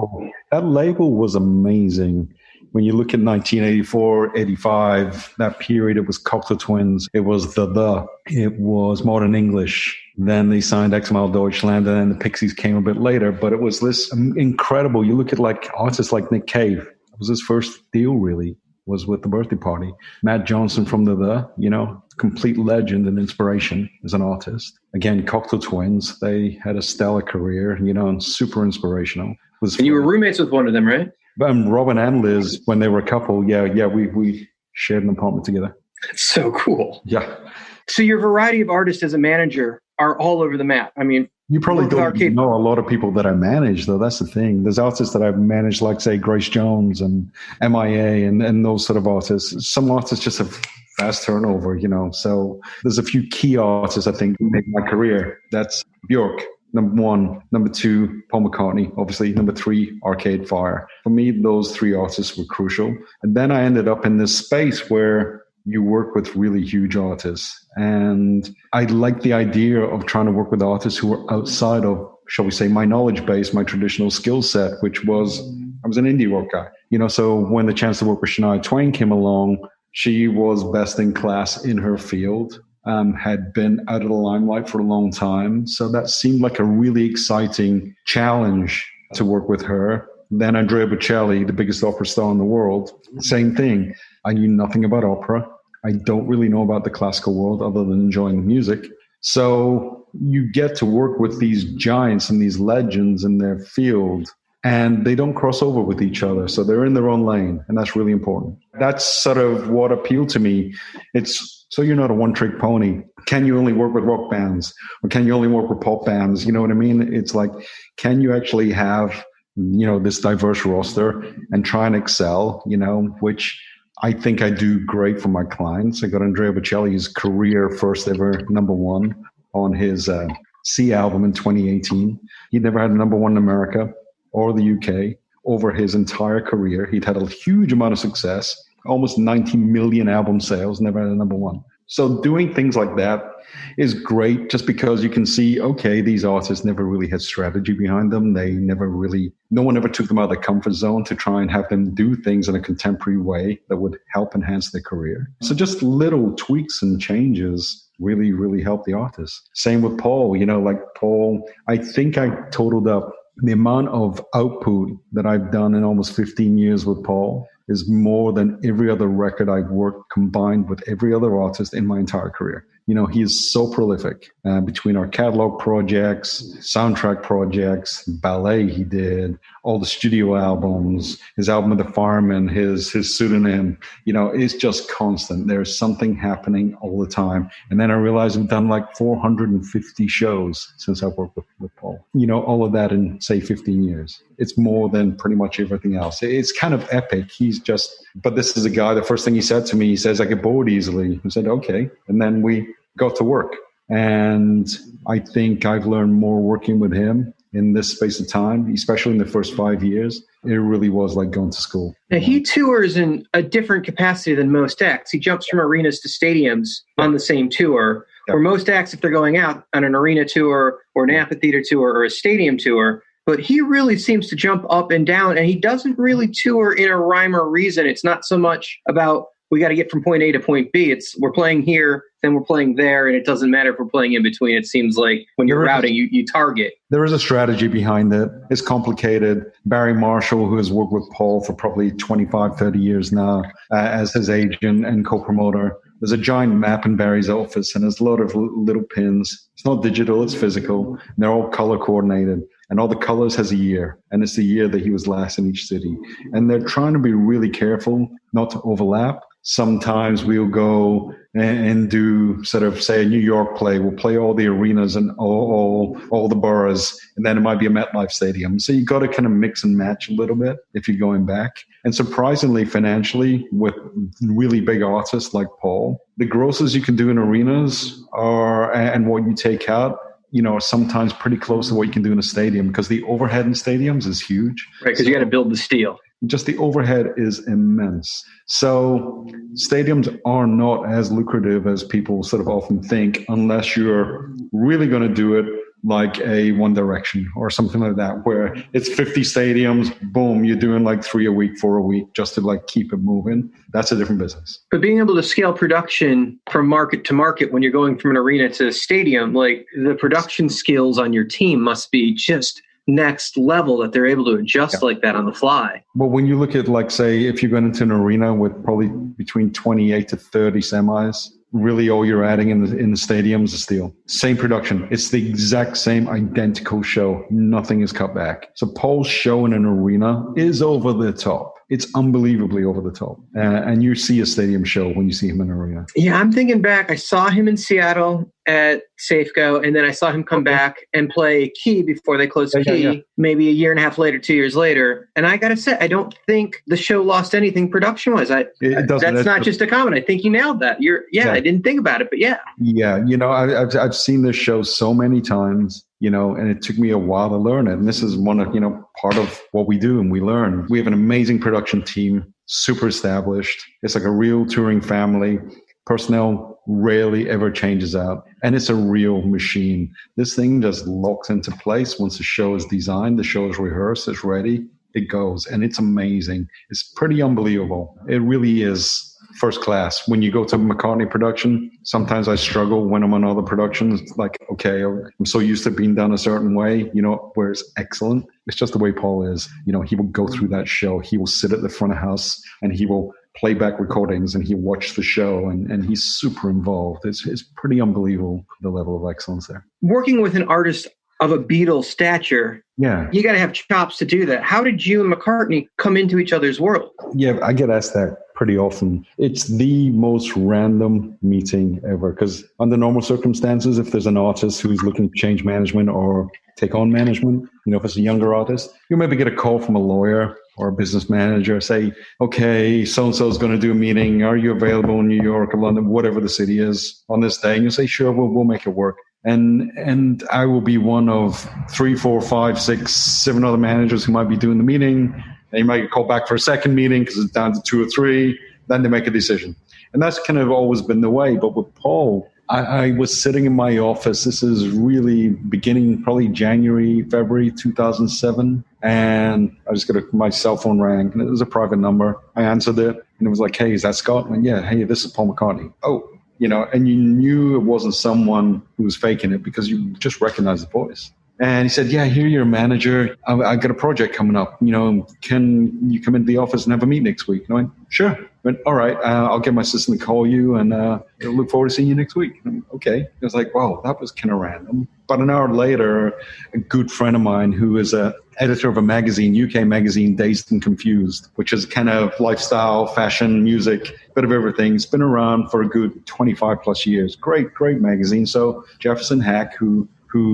That label was amazing. When you look at 1984, 85, that period, it was Cocktail Twins. It was it was Modern English. Then they signed XML Deutschland, and then the Pixies came a bit later. But it was this incredible. You look at like artists like Nick Cave. It was his first deal, really, was with The Birthday Party. Matt Johnson from complete legend and inspiration as an artist. Again, Cocktail Twins, they had a stellar career, and super inspirational. And you were roommates with one of them, right? Robin and Liz, when they were a couple, we shared an apartment together. That's so cool. Yeah. So your variety of artists as a manager are all over the map. I mean, you probably don't know a lot of people that I manage, though. That's the thing. There's artists that I've managed, like, say, Grace Jones and MIA and those sort of artists. Some artists just have fast turnover, So there's a few key artists, I think, who make my career. That's Björk, number 1. Number 2, Paul McCartney. Obviously, number 3, Arcade Fire. For me, those 3 artists were crucial. And then I ended up in this space where you work with really huge artists. And I like the idea of trying to work with artists who are outside of, shall we say, my knowledge base, my traditional skill set, which was, I was an indie rock guy. So when the chance to work with Shania Twain came along, she was best in class in her field, had been out of the limelight for a long time. So that seemed like a really exciting challenge to work with her. Then Andrea Bocelli, the biggest opera star in the world, same thing. I knew nothing about opera. I don't really know about the classical world other than enjoying the music. So you get to work with these giants and these legends in their field, and they don't cross over with each other. So they're in their own lane, and that's really important. That's sort of what appealed to me. It's so you're not a one-trick pony. Can you only work with rock bands, or can you only work with pop bands? You know what I mean? It's like, can you actually have, this diverse roster and try and excel, which I think I do great for my clients. I got Andrea Bocelli's career first ever number 1 on his C album in 2018. He'd never had a number 1 in America or the UK over his entire career. He'd had a huge amount of success, almost 90 million album sales, never had a number 1. So doing things like that is great just because you can see, okay, these artists never really had strategy behind them. No one ever took them out of their comfort zone to try and have them do things in a contemporary way that would help enhance their career. So just little tweaks and changes really, really help the artist. Same with Paul, like Paul, I think I totaled up the amount of output that I've done in almost 15 years with Paul is more than every other record I've worked combined with every other artist in my entire career. He is so prolific between our catalog projects, soundtrack projects, ballet he did, all the studio albums, his album of the Fireman, his pseudonym, it's just constant. There's something happening all the time. And then I realized we've done like 450 shows since I've worked with Paul. All of that in, say, 15 years. It's more than pretty much everything else. It's kind of epic. But this is a guy, the first thing he said to me, he says, I get bored easily. I said, okay. And then we got to work. And I think I've learned more working with him in this space of time, especially in the first 5 years. It really was like going to school. Now, he tours in a different capacity than most acts. He jumps from arenas to stadiums on the same tour, where most acts, if they're going out on an arena tour or an amphitheater tour or a stadium tour, but he really seems to jump up and down, and he doesn't really tour in a rhyme or reason. It's not so much about we got to get from point A to point B. It's we're playing here, then we're playing there, and it doesn't matter if we're playing in between. It seems like when you're routing, you target. There is a strategy behind it. It's complicated. Barry Marshall, who has worked with Paul for probably 25, 30 years now as his agent and co-promoter, there's a giant map in Barry's office, and there's a lot of little pins. It's not digital, it's physical. And they're all color coordinated. And all the colors has a year. And it's the year that he was last in each city. And they're trying to be really careful not to overlap. Sometimes we'll go and do sort of, say, a New York play. We'll play all the arenas and all the boroughs, and then it might be a MetLife Stadium. So you got to kind of mix and match a little bit if you're going back. And surprisingly, financially, with really big artists like Paul, the grosses you can do in arenas and what you take out, are sometimes pretty close to what you can do in a stadium, because the overhead in stadiums is huge. Right, because you got to build the steel. Just the overhead is immense. So stadiums are not as lucrative as people sort of often think, unless you're really going to do it like a One Direction or something like that, where it's 50 stadiums, boom, you're doing like 3 a week, 4 a week, just to like keep it moving. That's a different business. But being able to scale production from market to market when you're going from an arena to a stadium, like the production skills on your team must be just next level, that they're able to adjust like that on the fly. But when you look at, like, say, if you're going into an arena with probably between 28 to 30 semis, really all you're adding in the stadiums is steel. Same production. It's the exact same identical show. Nothing is cut back. So Paul's show in an arena is over the top. It's unbelievably over the top. And you see a stadium show when you see him in an arena. Yeah, I'm thinking back. I saw him in Seattle at Safeco, and then I saw him come back and play Key before they closed Key, maybe a year and a half later, 2 years later. And I got to say, I don't think the show lost anything production-wise. That's not just a comment. I think you nailed that. I didn't think about it, but yeah. Yeah, I've seen this show so many times, and it took me a while to learn it. And this is one of, part of what we do and we learn. We have an amazing production team, super established. It's like a real touring family. Personnel rarely ever changes out. And it's a real machine. This thing just locks into place once the show is designed, the show is rehearsed, it's ready, it goes. And it's amazing. It's pretty unbelievable. It really is first class. When you go to McCartney production, sometimes I struggle when I'm on other productions. It's like, okay, I'm so used to being done a certain way, where it's excellent. It's just the way Paul is. He will go through that show. He will sit at the front of house and he will play back recordings and he watch the show and he's super involved. It's pretty unbelievable, the level of excellence there. Working with an artist of a Beatles stature, you got to have chops to do that. How did you and McCartney come into each other's world? Yeah, I get asked that pretty often. It's the most random meeting ever, because under normal circumstances, if there's an artist who's looking to change management or take on management, if it's a younger artist, you maybe get a call from a lawyer or a business manager, say, okay, so-and-so is going to do a meeting. Are you available in New York or London, whatever the city is, on this day? And you say, sure, we'll make it work. And I will be one of 3, 4, 5, 6, 7 other managers who might be doing the meeting. And you might get called back for a second meeting because it's down to 2 or 3. Then they make a decision. And that's kind of always been the way. But with Paul, I was sitting in my office. This is really beginning probably January, February 2007. And I just got my cell phone rang. And it was a private number. I answered it. And it was like, hey, is that Scott? And yeah, hey, this is Paul McCartney. Oh. And you knew it wasn't someone who was faking it because you just recognized the voice. And he said, yeah, here you're a manager. I got a project coming up. Can you come into the office and have a meet next week? And I went, sure. I went, all right, I'll get my assistant to call you and look forward to seeing you next week. And okay. I was like, wow, that was kind of random. But an hour later, a good friend of mine who is an editor of a magazine, UK magazine, Dazed and Confused, which is kind of lifestyle, fashion, music, bit of everything. It's been around for a good 25 plus years. Great magazine. So Jefferson Hack, who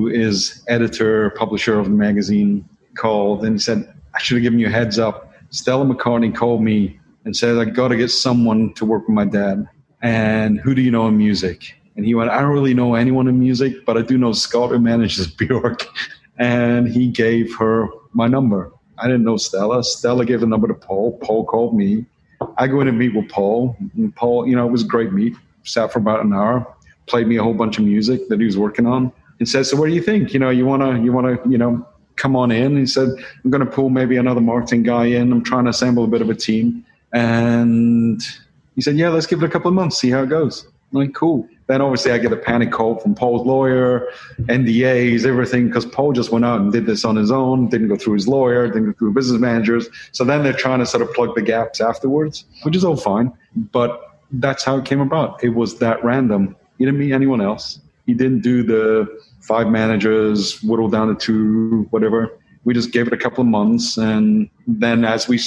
is editor, publisher of the magazine, called and he said, I should have given you a heads up. Stella McCartney called me and said, I got to get someone to work with my dad. And who do you know in music? And he went, I don't really know anyone in music, but I do know Scott who manages Björk. And he gave her my number. I didn't know Stella. Stella gave the number to Paul. Paul called me. I go in and meet with Paul. And Paul, it was a great meet. Sat for about an hour, played me a whole bunch of music that he was working on. And said, so what do you think? You want to, come on in? And he said, I'm going to pull maybe another marketing guy in. I'm trying to assemble a bit of a team. And he said, yeah, let's give it a couple of months, see how it goes. I'm like, cool. Then obviously I get a panic call from Paul's lawyer, NDAs, everything, because Paul just went out and did this on his own, didn't go through his lawyer, didn't go through business managers. So then they're trying to sort of plug the gaps afterwards, which is all fine. But that's how it came about. It was that random. He didn't meet anyone else. He didn't do the 5 managers, whittled down to 2, whatever. We just gave it a couple of months. And then as we,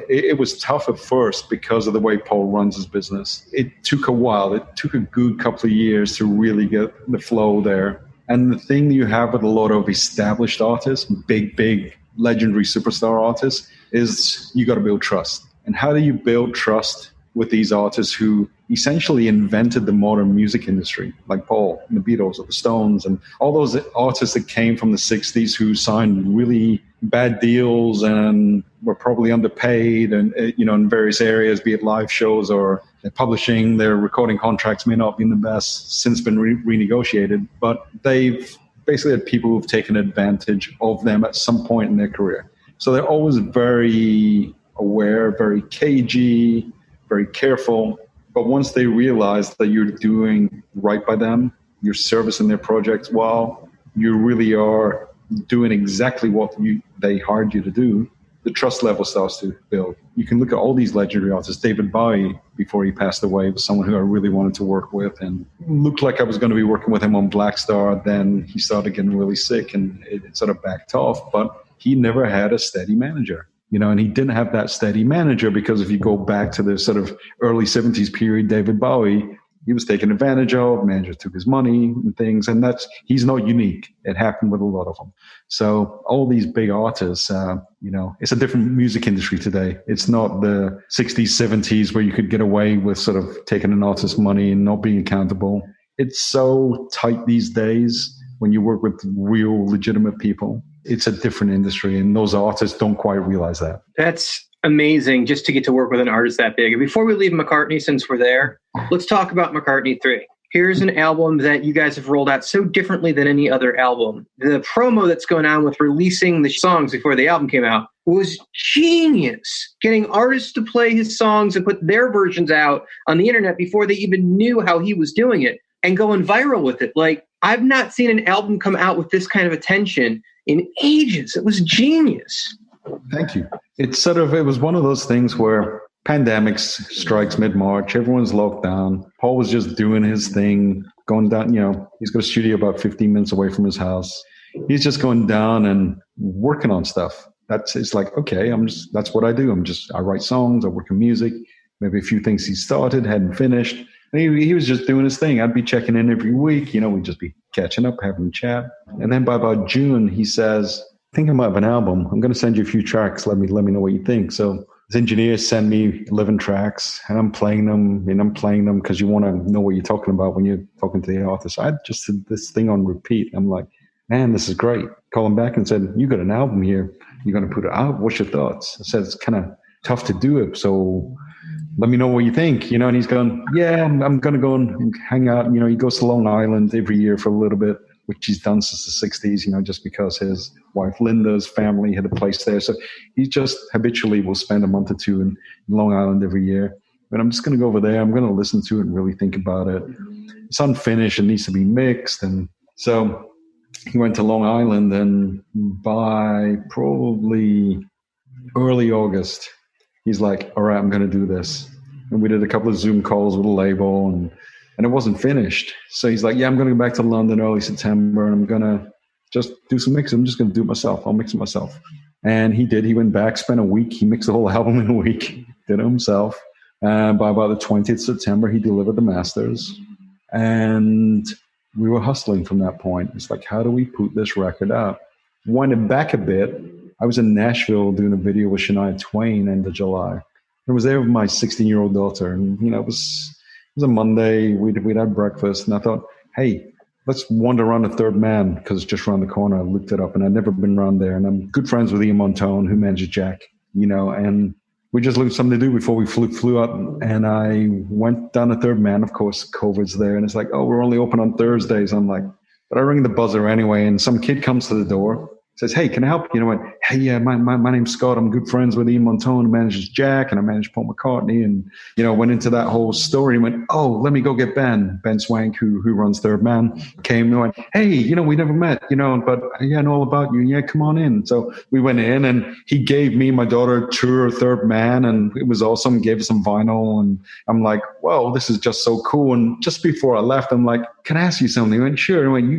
it was tough at first because of the way Paul runs his business. It took a while. It took a good couple of years to really get the flow there. And the thing you have with a lot of established artists, big, legendary superstar artists, is you got to build trust. And how do you build trust with these artists who essentially invented the modern music industry, like Paul and the Beatles or the Stones and all those artists that came from the 60s who signed really bad deals and were probably underpaid and, in various areas, be it live shows or their publishing, their recording contracts may not be the best, since been renegotiated, but they've basically had people who've taken advantage of them at some point in their career. So they're always very aware, very cagey, very careful. But once they realize that you're doing right by them, you're servicing their projects well, you really are doing exactly what they hired you to do, the trust level starts to build. You can look at all these legendary artists. David Bowie, before he passed away, was someone who I really wanted to work with and looked like I was going to be working with him on Black Star. Then he started getting really sick and it sort of backed off. But he never had a steady manager. And he didn't have that steady manager because if you go back to the sort of early 70s period, David Bowie, he was taken advantage of, manager took his money and things, and he's not unique. It happened with a lot of them. So all these big artists, it's a different music industry today. It's not the 60s, 70s where you could get away with sort of taking an artist's money and not being accountable. It's so tight these days when you work with real legitimate people. It's a different industry, and those artists don't quite realize that. That's amazing just to get to work with an artist that big. And before we leave McCartney, since we're there, let's talk about McCartney 3. Here's an album that you guys have rolled out so differently than any other album. The promo that's going on with releasing the songs before the album came out was genius. Getting artists to play his songs and put their versions out on the internet before they even knew how he was doing it and going viral with it. Like, I've not seen an album come out with this kind of attention in ages. It was genius. Thank you. It was one of those things where pandemics strikes mid-March, everyone's locked down. Paul was just doing his thing, going down, he's got a studio about 15 minutes away from his house. He's just going down and working on stuff. It's like, okay, that's what I do. I write songs, I work in music, maybe a few things he started, hadn't finished. And he was just doing his thing. I'd be checking in every week, we'd just be catching up, having a chat. And then by about June, he says, I think I might have an album. I'm going to send you a few tracks. Let me know what you think. So his engineers send me 11 tracks and I'm playing them because you want to know what you're talking about when you're talking to the artist. I just did this thing on repeat. I'm like, man, this is great. Call him back and said, you got an album here. You're going to put it out. What's your thoughts? I said, it's kind of tough to do it. So let me know what you think, and he's going, yeah, I'm going to go and hang out. He goes to Long Island every year for a little bit, which he's done since the 60s, just because his wife Linda's family had a place there. So he just habitually will spend a month or two in Long Island every year. But I'm just going to go over there. I'm going to listen to it and really think about it. It's unfinished. It needs to be mixed. And so he went to Long Island, and by probably early August, he's like, all right, I'm going to do this. And we did a couple of Zoom calls with a label, and it wasn't finished. So he's like, yeah, I'm going to go back to London early September, and I'm going to just do some mixing. I'm just going to do it myself. I'll mix it myself. And he did. He went back, spent a week. He mixed the whole album in a week, did it himself. And by about the 20th September, he delivered the masters. And we were hustling from that point. It's like, how do we put this record out? Winding back a bit, I was in Nashville doing a video with Shania Twain end of July. I was there with my 16-year-old daughter, and it was a Monday. We'd had breakfast, and I thought, hey, let's wander around the Third Man because it's just around the corner. I looked it up, and I'd never been around there. And I'm good friends with Ian Montone, who manages Jack, and we just looked something to do before we flew out. And I went down the Third Man. Of course, COVID's there, and it's like, oh, we're only open on Thursdays. I'm like, but I ring the buzzer anyway, and some kid comes to the door, says, hey, can I help you? And I went, hey, yeah, my name's Scott. I'm good friends with Ian Montone, who manages Jack, and I manage Paul McCartney. And, went into that whole story and went, oh, let me go get Ben Swank, who runs Third Man, came and went, hey, we never met, but yeah, I know all about you. Yeah, come on in. So we went in and he gave me, my daughter, a tour of Third Man, and it was awesome. Gave us some vinyl, and I'm like, whoa, this is just so cool. And just before I left, I'm like, can I ask you something? He went, sure. I went,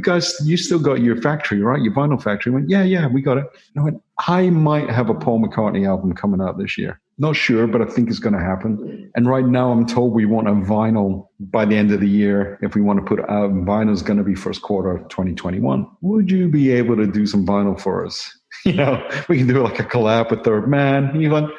you still got your factory, right? Your vinyl factory. He went, yeah, we got it. And I went, I might have a Paul McCartney album coming out this year. Not sure, but I think it's going to happen. And right now I'm told we want a vinyl by the end of the year. If we want to put out, vinyl is going to be first quarter of 2021. Would you be able to do some vinyl for us? We can do like a collab with Third Man. And he went,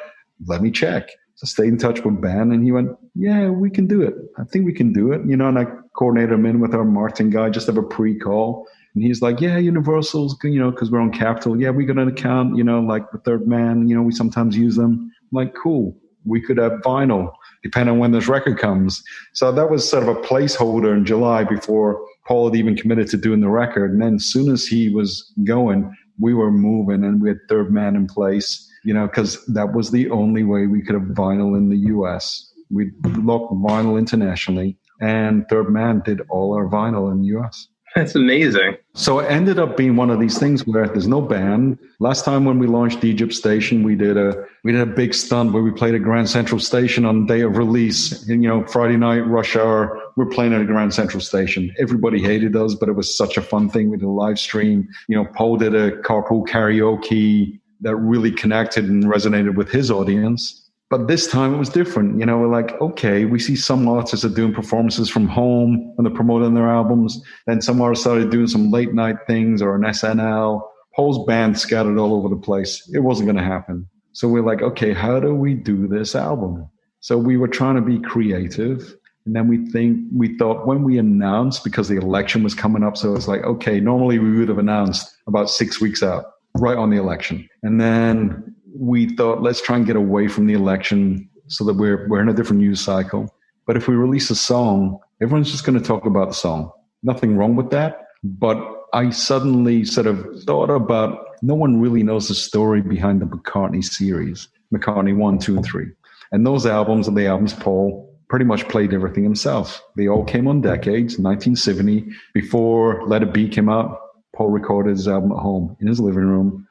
let me check. So I stayed in touch with Ben, and he went, yeah, we can do it. I think we can do it. And I coordinated him in with our marketing guy, just have a pre-call. And he's like, yeah, Universal's, because we're on Capitol. Yeah, we got an account, like the Third Man, we sometimes use them. I'm like, cool. We could have vinyl, depending on when this record comes. So that was sort of a placeholder in July before Paul had even committed to doing the record. And then as soon as he was going, we were moving, and we had Third Man in place, because that was the only way we could have vinyl in the U.S. We locked vinyl internationally, and Third Man did all our vinyl in the U.S. That's amazing. So it ended up being one of these things where there's no band. Last time when we launched Egypt Station, we did a big stunt where we played at Grand Central Station on the day of release. And, Friday night, rush hour, we're playing at a Grand Central Station. Everybody hated us, but it was such a fun thing. We did a live stream. Paul did a carpool karaoke that really connected and resonated with his audience. But this time it was different. We're like, okay, we see some artists are doing performances from home when they're promoting their albums. Then some artists started doing some late night things or an SNL. Paul's band scattered all over the place. It wasn't going to happen. So we're like, okay, how do we do this album? So we were trying to be creative. And then we thought when we announced, because the election was coming up, so it's like, okay, normally we would have announced about 6 weeks out, right on the election. And then we thought, let's try and get away from the election so that we're in a different news cycle. But if we release a song, everyone's just going to talk about the song. Nothing wrong with that. But I suddenly sort of thought about, no one really knows the story behind the McCartney series, McCartney 1, 2, and 3. And those albums are the albums Paul pretty much played everything himself. They all came on decades. 1970, before Let It Be came out, Paul recorded his album at home in his living room.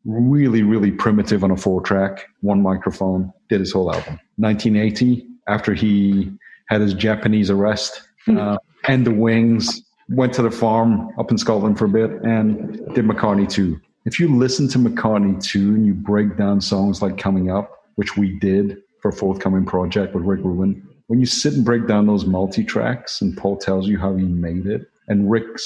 Really, really primitive on a 4-track, one microphone, did his whole album. 1980, after he had his Japanese arrest, and the Wings, went to the farm up in Scotland for a bit and did McCartney 2. If you listen to McCartney 2 and you break down songs like Coming Up, which we did for a forthcoming project with Rick Rubin, when you sit and break down those multi-tracks and Paul tells you how he made it, and Rick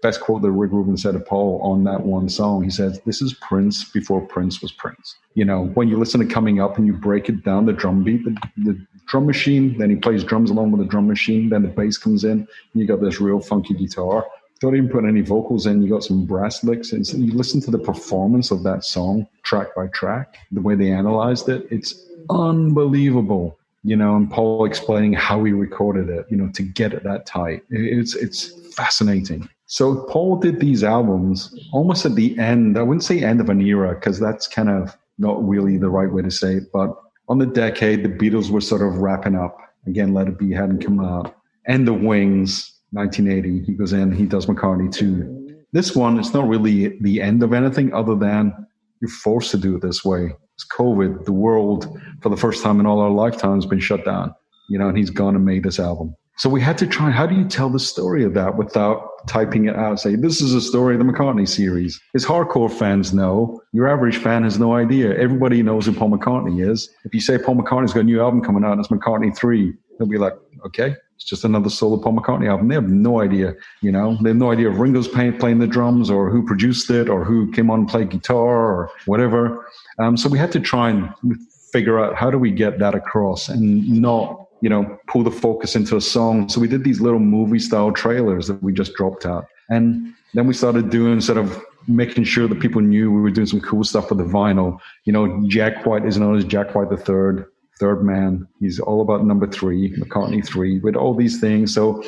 best quote that Rick Rubin said to Paul on that one song, he says, this is Prince before Prince was Prince. When you listen to Coming Up and you break it down, the drum beat, the drum machine, then he plays drums along with the drum machine, then the bass comes in, and you got this real funky guitar. Don't even put any vocals in, you got some brass licks. And so you listen to the performance of that song, track by track, the way they analyzed it, it's unbelievable. And Paul explaining how he recorded it, to get it that tight. It's fascinating. So Paul did these albums almost at the end. I wouldn't say end of an era, because that's kind of not really the right way to say it. But on the decade, the Beatles were sort of wrapping up. Again, Let It Be hadn't come out. And the Wings, 1980, he goes in, he does McCartney 2. This one, it's not really the end of anything other than you're forced to do it this way. It's COVID. The world, for the first time in all our lifetimes, has been shut down. And he's gone and made this album. So we had to try, how do you tell the story of that without typing it out? Say, this is a story of the McCartney series. As hardcore fans know, your average fan has no idea. Everybody knows who Paul McCartney is. If you say Paul McCartney's got a new album coming out and it's McCartney 3, they'll be like, okay, it's just another solo Paul McCartney album. They have no idea, They have no idea if Ringo's playing the drums or who produced it or who came on and played guitar or whatever. So we had to try and figure out how do we get that across and not, pull the focus into a song. So we did these little movie style trailers that we just dropped out. And then we started doing making sure that people knew we were doing some cool stuff with the vinyl. Jack White is known as Jack White III, Third Man. He's all about number 3, McCartney 3, with all these things. So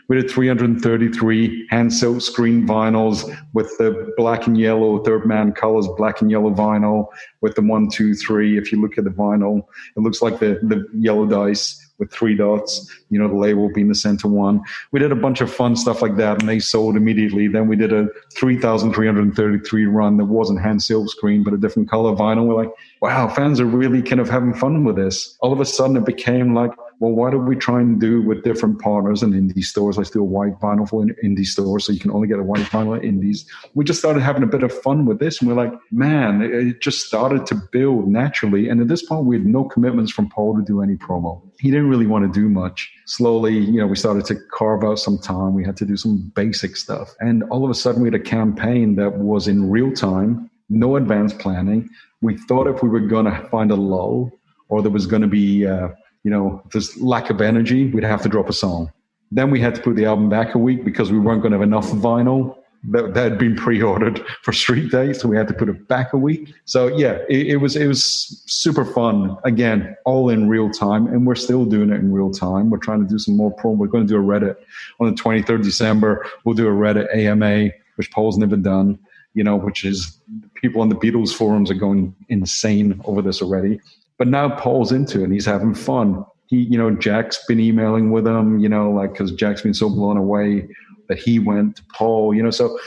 We did 333 hand silk screen vinyls with the black and yellow, Third Man Colors black and yellow vinyl with the 1, 2, 3. If you look at the vinyl, it looks like the yellow dice with 3 dots, the label being the center one. We did a bunch of fun stuff like that, and they sold immediately. Then we did a 3,333 run that wasn't hand silk screen, but a different color vinyl. We're like, wow, fans are really kind of having fun with this. All of a sudden it became like, well, what do we try and do with different partners and indie stores? Let's do a white vinyl for indie stores, so you can only get a white vinyl at indies. We just started having a bit of fun with this, and we're like, man, it just started to build naturally. And at this point, we had no commitments from Paul to do any promo. He didn't really want to do much. Slowly, we started to carve out some time. We had to do some basic stuff. And all of a sudden, we had a campaign that was in real time, no advanced planning. We thought if we were going to find a lull, or there was going to be this lack of energy, we'd have to drop a song. Then we had to put the album back a week because we weren't going to have enough vinyl that had been pre-ordered for Street Day, so we had to put it back a week. So yeah, it was super fun. Again, all in real time, and we're still doing it in real time. We're trying to do some more promo. We're going to do a Reddit on the 23rd of December. We'll do a Reddit AMA, which Paul's never done, which is people on the Beatles forums are going insane over this already. But now Paul's into it and he's having fun. Jack's been emailing with him, because Jack's been so blown away that he went to Paul, so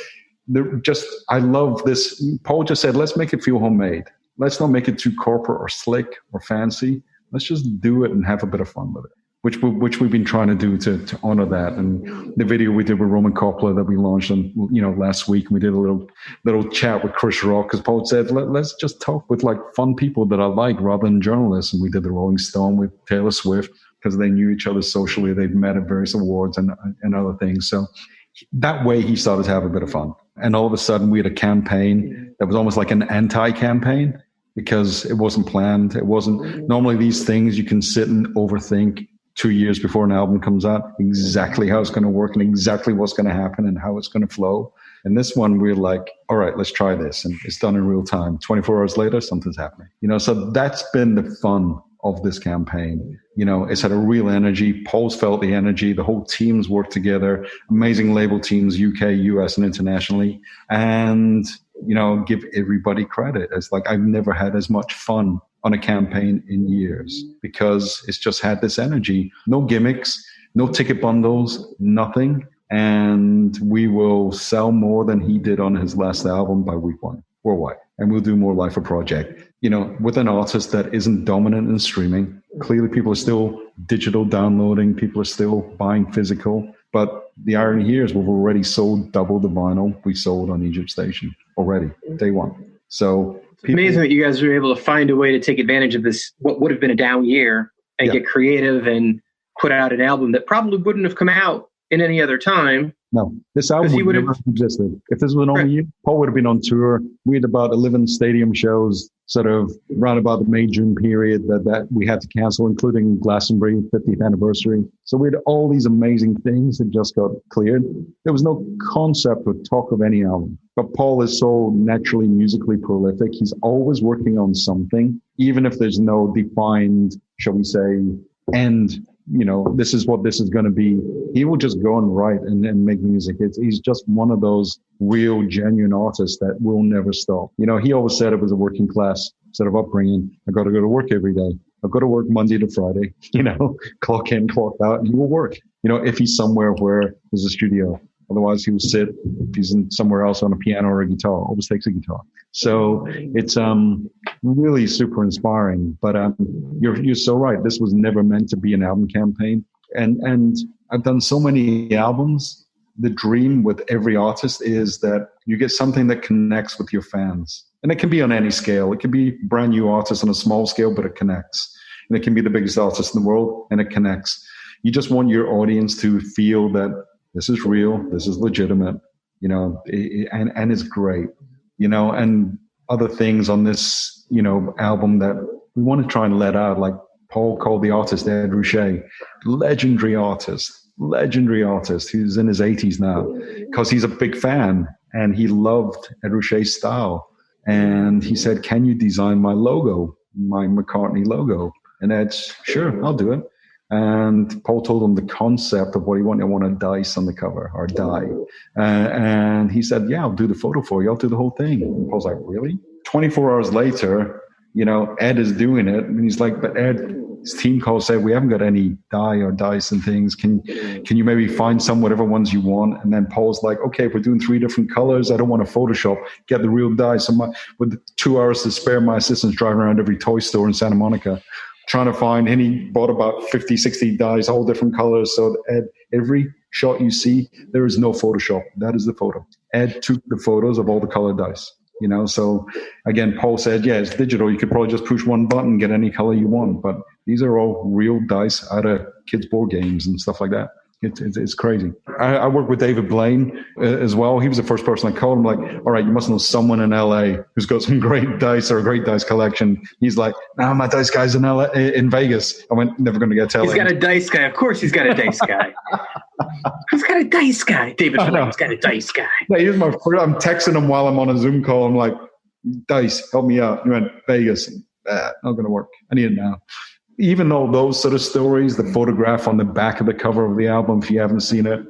I love this. Paul just said, let's make it feel homemade. Let's not make it too corporate or slick or fancy. Let's just do it and have a bit of fun with it, which we've been trying to do to honor that. And the video we did with Roman Coppola that we launched on, last week, and we did a little chat with Chris Rock, because Paul said, let's just talk with like fun people that I like rather than journalists. And we did the Rolling Stone with Taylor Swift because they knew each other socially. They'd met at various awards and other things. So that way he started to have a bit of fun. And all of a sudden we had a campaign that was almost like an anti-campaign because it wasn't planned. It wasn't normally these things you can sit and overthink 2 years before an album comes out, exactly how it's going to work and exactly what's going to happen and how it's going to flow. And this one, we're like, all right, let's try this. And it's done in real time. 24 hours later, something's happening. So that's been the fun of this campaign. It's had a real energy. Paul's felt the energy. The whole team's worked together. Amazing label teams, UK, US, and internationally. And, give everybody credit. It's like I've never had as much fun on a campaign in years because it's just had this energy. No gimmicks, no ticket bundles, nothing. And we will sell more than he did on his last album by week 1 worldwide. And we'll do more Life a Project. With an artist that isn't dominant in streaming. Clearly people are still digital downloading. People are still buying physical. But the irony here is we've already sold double the vinyl we sold on Egypt Station already, day one. So amazing that you guys were able to find a way to take advantage of this, what would have been a down year, and get creative and put out an album that probably wouldn't have come out in any other time. No, this album would never have existed. If this was an normal year, Paul would have been on tour. We had about 11 stadium shows sort of around about the May-June period that we had to cancel, including Glastonbury 50th anniversary. So we had all these amazing things that just got cleared. There was no concept or talk of any album. But Paul is so naturally musically prolific. He's always working on something, even if there's no defined, shall we say, end. This is what this is going to be. He will just go and write and make music. He's just one of those real, genuine artists that will never stop. He always said it was a working class sort of upbringing. I got to go to work every day. I've got to work Monday to Friday, clock in, clock out, and he will work, if he's somewhere where there's a studio. Otherwise, he will sit, if he's in somewhere else, on a piano or a guitar, always takes a guitar. So it's really super inspiring. But you're so right. This was never meant to be an album campaign. And I've done so many albums. The dream with every artist is that you get something that connects with your fans. And it can be on any scale. It can be brand new artists on a small scale, but it connects. And it can be the biggest artist in the world, and it connects. You just want your audience to feel that this is real, this is legitimate, and it's great, and other things on this, album that we want to try and let out, like Paul called the artist Ed Ruscha, legendary artist who's in his 80s now, because he's a big fan and he loved Ed Ruscha's style. And he said, can you design my logo, my McCartney logo? And Ed's, sure, I'll do it. And Paul told him the concept of what he wanted. I want a dice on the cover, or die. And he said, yeah, I'll do the photo for you. I'll do the whole thing. And Paul's like, really? 24 hours later, Ed is doing it. And he's like, but Ed, his team call said, we haven't got any die or dice and things. Can you maybe find some, whatever ones you want? And then Paul's like, okay, if we're doing 3 different colors, I don't want to Photoshop, get the real dice. So with 2 hours to spare, my assistant's driving around every toy store in Santa Monica, trying to find, and he bought about 50, 60 dice, all different colors. So Ed, every shot you see, there is no Photoshop. That is the photo. Ed took the photos of all the colored dice. So again, Paul said, yeah, it's digital. You could probably just push one button, get any color you want. But these are all real dice out of kids' board games and stuff like that. It's crazy. I work with David Blaine as well. He was the first person I called. I'm like, all right, you must know someone in LA who's got some great dice or a great dice collection. He's like, no, my dice guy's in Vegas. I went, never going to get to LA. He's got a dice guy. Of course he's got a dice guy. Who's got a dice guy? David Blaine's got a dice guy. Yeah, he's my friend. I'm texting him while I'm on a Zoom call. I'm like, dice, help me out. He went, Vegas. Not going to work. I need it now. Even though those sort of stories, the photograph on the back of the cover of the album, if you haven't seen it,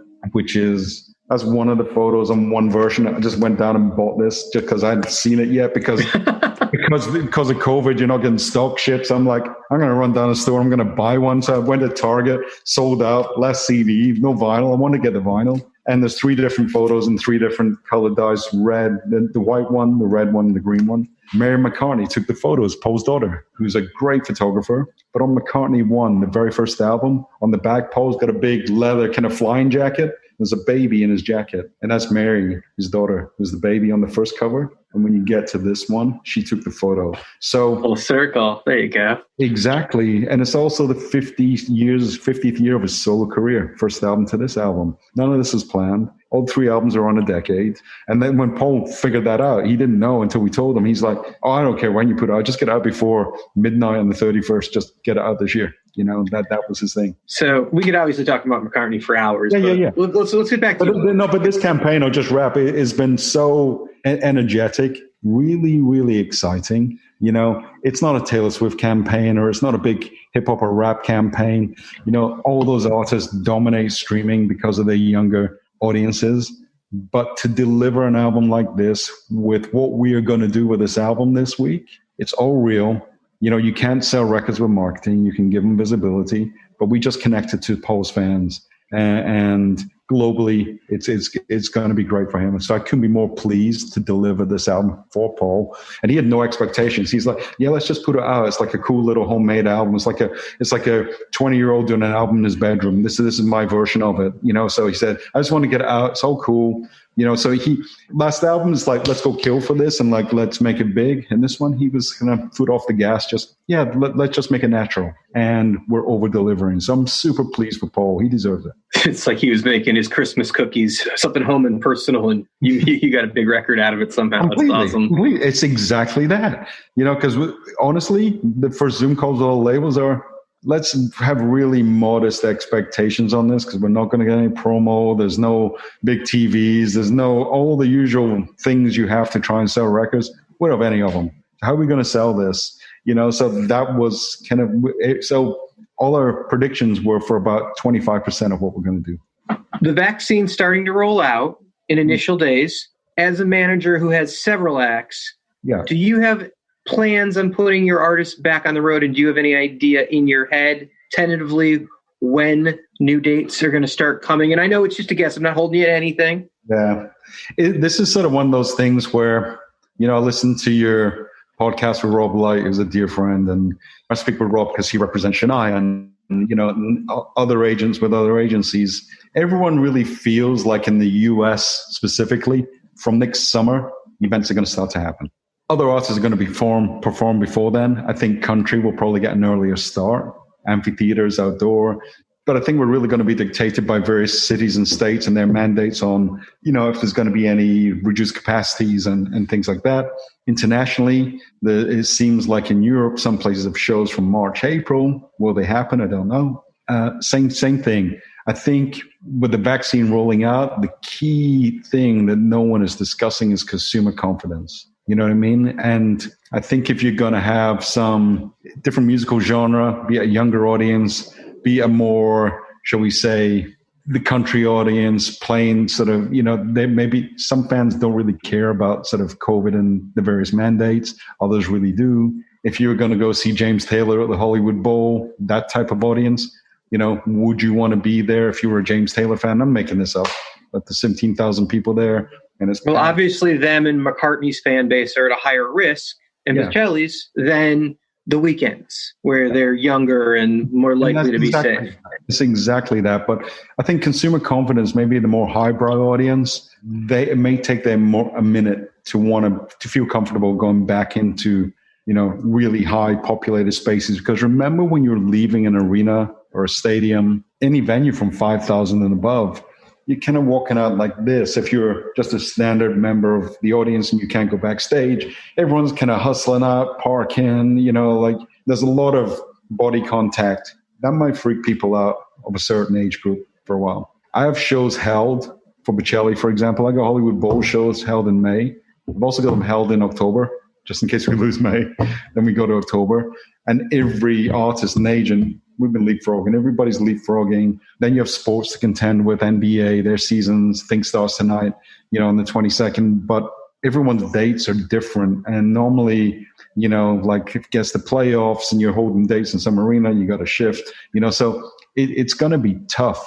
that's one of the photos on one version. I just went down and bought this just because I hadn't seen it yet because of COVID, you're not getting stock ships. I'm like, I'm going to run down the store. I'm going to buy one. So I went to Target, sold out, last CD, no vinyl. I want to get the vinyl. And there's 3 different photos and 3 different colored dice, red, the white one, the red one, the green one. Mary McCartney took the photos, Paul's daughter, who's a great photographer. But on McCartney 1, the very first album, on the back, Paul's got a big leather kind of flying jacket. There's a baby in his jacket. And that's Mary, his daughter, who's the baby on the first cover. And when you get to this one, she took the photo. So full circle. There you go. Exactly. And it's also the 50th year of his solo career. First album to this album. None of this is planned. All 3 albums are on a decade. And then when Paul figured that out, he didn't know until we told him. He's like, oh, I don't care when you put it out. Just get it out before midnight on the 31st. Just get it out this year. That was his thing. So we could obviously talk about McCartney for hours. Yeah. Let's get back to it. But this campaign, I'll just wrap, it has been so energetic, really, really exciting. It's not a Taylor Swift campaign, or it's not a big hip hop or rap campaign. All those artists dominate streaming because of their younger audiences. But to deliver an album like this with what we are going to do with this album this week, it's all real. You can't sell records with marketing. You can give them visibility, but we just connected to Paul's fans, and globally, it's going to be great for him. And so I couldn't be more pleased to deliver this album for Paul. And he had no expectations. He's like, yeah, let's just put it out. It's like a cool little homemade album. It's like a 20-year-old doing an album in his bedroom. This is my version of it. So he said, I just want to get it out. It's all cool. So last album is like, let's go kill for this and like, let's make it big. And this one, he was kind of foot off the gas. Let's just make it natural. And we're over delivering. So I'm super pleased for Paul. He deserves it. It's like he was making his Christmas cookies, something home and personal, and you got a big record out of it somehow. Completely, that's awesome. Completely. It's exactly that. Because honestly, the first Zoom calls, all labels are, let's have really modest expectations on this, because we're not going to get any promo. There's no big TVs. There's no all the usual things you have to try and sell records. We don't have any of them. How are we going to sell this? So that was kind of it. So all our predictions were for about 25% of what we're going to do. The vaccine's starting to roll out in initial days. As a manager who has several acts, do you have plans on putting your artists back on the road, and do you have any idea in your head tentatively when new dates are going to start coming? And I know it's just a guess. I'm not holding you to anything. Yeah. This is sort of one of those things where, I listened to your podcast with Rob Light, who's a dear friend, and I speak with Rob because he represents Shania and other agents with other agencies. Everyone really feels like in the US specifically, from next summer, events are going to start to happen. Other artists are going to perform before then. I think country will probably get an earlier start. Amphitheaters, outdoor. But I think we're really going to be dictated by various cities and states and their mandates on, if there's going to be any reduced capacities and things like that. Internationally, it seems like in Europe, some places have shows from March, April. Will they happen? I don't know. Same thing. I think with the vaccine rolling out, the key thing that no one is discussing is consumer confidence. You know what I mean? And I think if you're going to have some different musical genre, be a younger audience, be a more, shall we say, the country audience playing sort of, they maybe some fans don't really care about sort of COVID and the various mandates. Others really do. If you were going to go see James Taylor at the Hollywood Bowl, that type of audience, would you want to be there if you were a James Taylor fan? I'm making this up, but the 17,000 people there. And it's obviously them and McCartney's fan base are at a higher risk, and Bocelli's than the Weeknd's, where they're younger and more likely to be safe. It's exactly that. But I think consumer confidence, maybe the more highbrow audience, it may take them a minute to feel comfortable going back into, really high populated spaces. Because remember when you're leaving an arena or a stadium, any venue from 5,000 and above, you're kind of walking out like this. If you're just a standard member of the audience and you can't go backstage, everyone's kind of hustling out, parking, there's a lot of body contact. That might freak people out of a certain age group for a while. I have shows held for Bocelli, for example. I got Hollywood Bowl shows held in May. I've also got them held in October, just in case we lose May. Then we go to October. And every artist and agent, we've been leapfrogging. Everybody's leapfrogging. Then you have sports to contend with, NBA, their seasons, Think starts tonight, on the 22nd. But everyone's dates are different. And normally, if it gets the playoffs and you're holding dates in some arena, you got to shift, so it's going to be tough.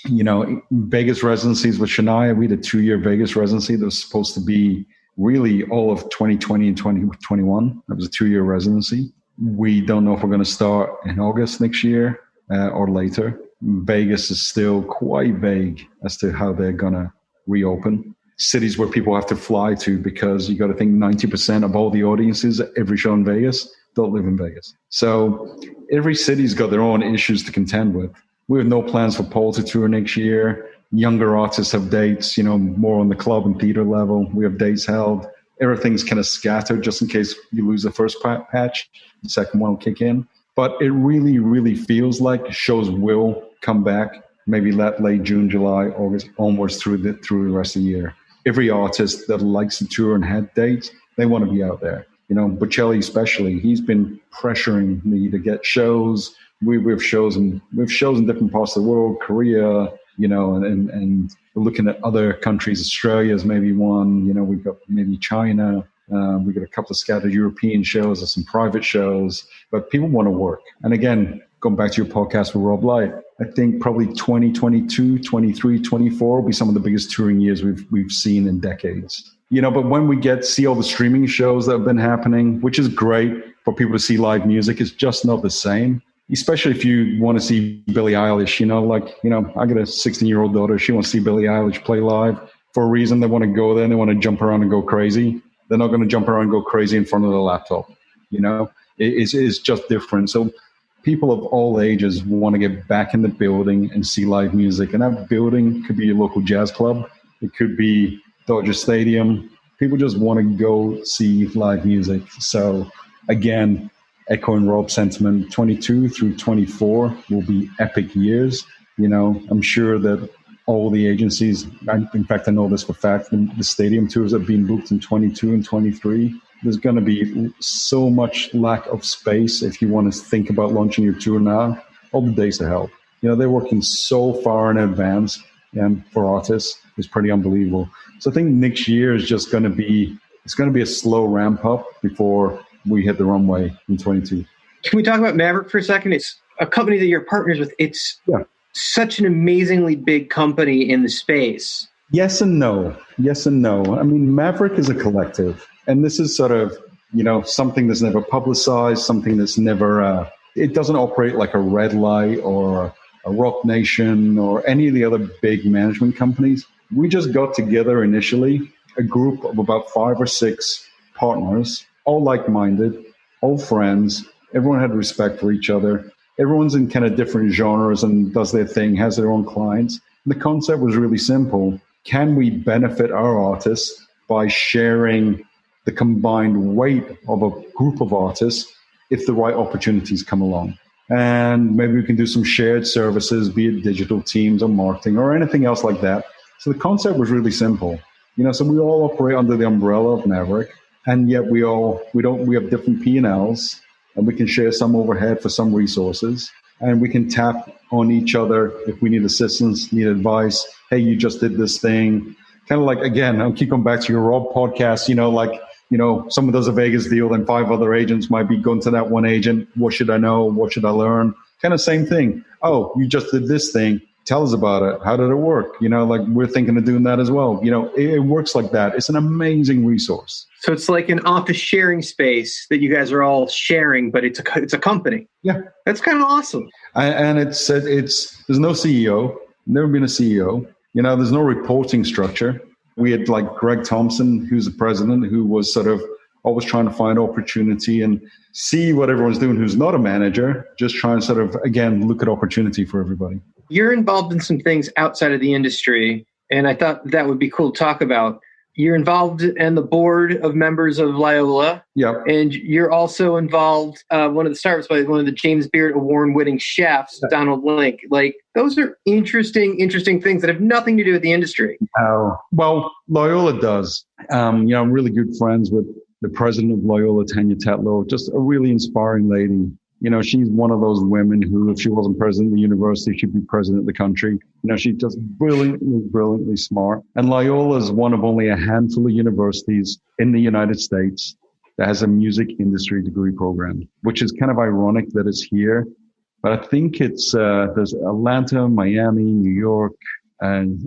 Vegas residencies with Shania, we had a 2-year Vegas residency that was supposed to be really all of 2020 and 2021. That was a 2-year residency. We don't know if we're going to start in August next year or later. Vegas is still quite vague as to how they're going to reopen. Cities where people have to fly to, because you got to think 90% of all the audiences at every show in Vegas don't live in Vegas. So every city's got their own issues to contend with. We have no plans for Paul to tour next year. Younger artists have dates, more on the club and theater level. We have dates held. Everything's kind of scattered just in case you lose the first patch. The second one will kick in. But it really, really feels like shows will come back, maybe late June, July, August, onwards through the rest of the year. Every artist that likes to tour and had dates, they want to be out there. Bocelli especially, he's been pressuring me to get shows. We have shows in different parts of the world, Korea, and we're looking at other countries. Australia's maybe one, we've got maybe China. We've got a couple of scattered European shows or some private shows, but people want to work. And again, going back to your podcast with Rob Light, I think probably 2022, 23, 24 will be some of the biggest touring years we've seen in decades. But when we see all the streaming shows that have been happening, which is great for people to see live music, it's just not the same. Especially if you want to see Billie Eilish, I got a 16-year-old daughter. She wants to see Billie Eilish play live for a reason. They want to go there and they want to jump around and go crazy. They're not going to jump around and go crazy in front of the laptop. It's just different. So people of all ages want to get back in the building and see live music. And that building could be your local jazz club. It could be Dodger Stadium. People just want to go see live music. So again, echoing Rob's sentiment, 22 through 24 will be epic years. I'm sure that all the agencies, in fact, I know this for a fact, the stadium tours that have been booked in 22 and 23, there's going to be so much lack of space if you want to think about launching your tour now. All the days are held. They're working so far in advance, and for artists, it's pretty unbelievable. So I think next year is just going to be, it's going to be a slow ramp up before we hit the runway in 22. Can we talk about Maverick for a second? It's a company that you're partners with. It's such an amazingly big company in the space. Yes and no. Yes and no. I mean, Maverick is a collective. And this is sort of, something that's never publicized, something that's never, it doesn't operate like a Red Light or a Rock Nation or any of the other big management companies. We just got together initially, a group of about 5 or 6 partners, all like-minded, all friends. Everyone had respect for each other. Everyone's in kind of different genres and does their thing, has their own clients. The concept was really simple. Can we benefit our artists by sharing the combined weight of a group of artists if the right opportunities come along? And maybe we can do some shared services, be it digital teams or marketing or anything else like that. So the concept was really simple. So we all operate under the umbrella of Maverick, and yet we have different P&Ls, and we can share some overhead for some resources, and we can tap on each other if we need assistance, need advice. Hey, you just did this thing. Kind of like, again, I'll keep going back to your Rob podcast, someone does a Vegas deal, then 5 other agents might be going to that one agent. What should I know? What should I learn? Kind of same thing. Oh, you just did this thing. Tell us about it. How did it work? We're thinking of doing that as well. It works like that. It's an amazing resource. So it's like an office sharing space that you guys are all sharing, but it's a company. Yeah. That's kind of awesome. And it's there's no CEO, never been a CEO. There's no reporting structure. We had like Greg Thompson, who's the president, who was sort of always trying to find opportunity and see what everyone's doing who's not a manager, just try and sort of, again, look at opportunity for everybody. You're involved in some things outside of the industry, and I thought that would be cool to talk about. You're involved in the board of members of Loyola. Yep. And you're also involved, one of the startups by one of the James Beard award-winning chefs, Donald Link. Like, those are interesting things that have nothing to do with the industry. Well, Loyola does. I'm really good friends with the president of Loyola, N.I.T.O, just a really inspiring lady. She's one of those women who, if she wasn't president of the university, she'd be president of the country. She's just brilliantly smart. And Loyola is one of only a handful of universities in the United States that has a music industry degree program, which is kind of ironic that it's here. But I think it's, there's Atlanta, Miami, New York, and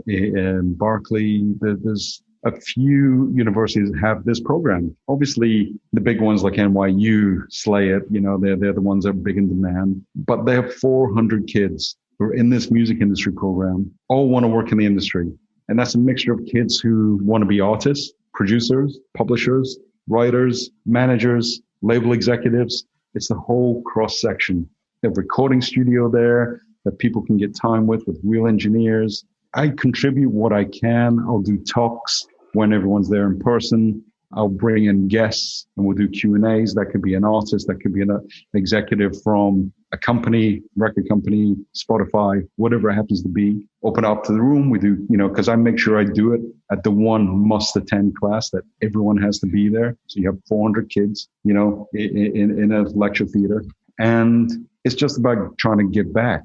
Berkeley. There's a few universities have this program. Obviously, the big ones like NYU slay it. They're the ones that are big in demand. But they have 400 kids who are in this music industry program, all want to work in the industry. And that's a mixture of kids who want to be artists, producers, publishers, writers, managers, label executives. It's the whole cross section. They have a recording studio there that people can get time with real engineers. I contribute what I can. I'll do talks when everyone's there in person. I'll bring in guests and we'll do Q&As. That could be an artist. That could be an executive from a company, record company, Spotify, whatever it happens to be. Open up to the room. We do, because I make sure I do it at the one must-attend class that everyone has to be there. So you have 400 kids, in a lecture theater. And it's just about trying to give back.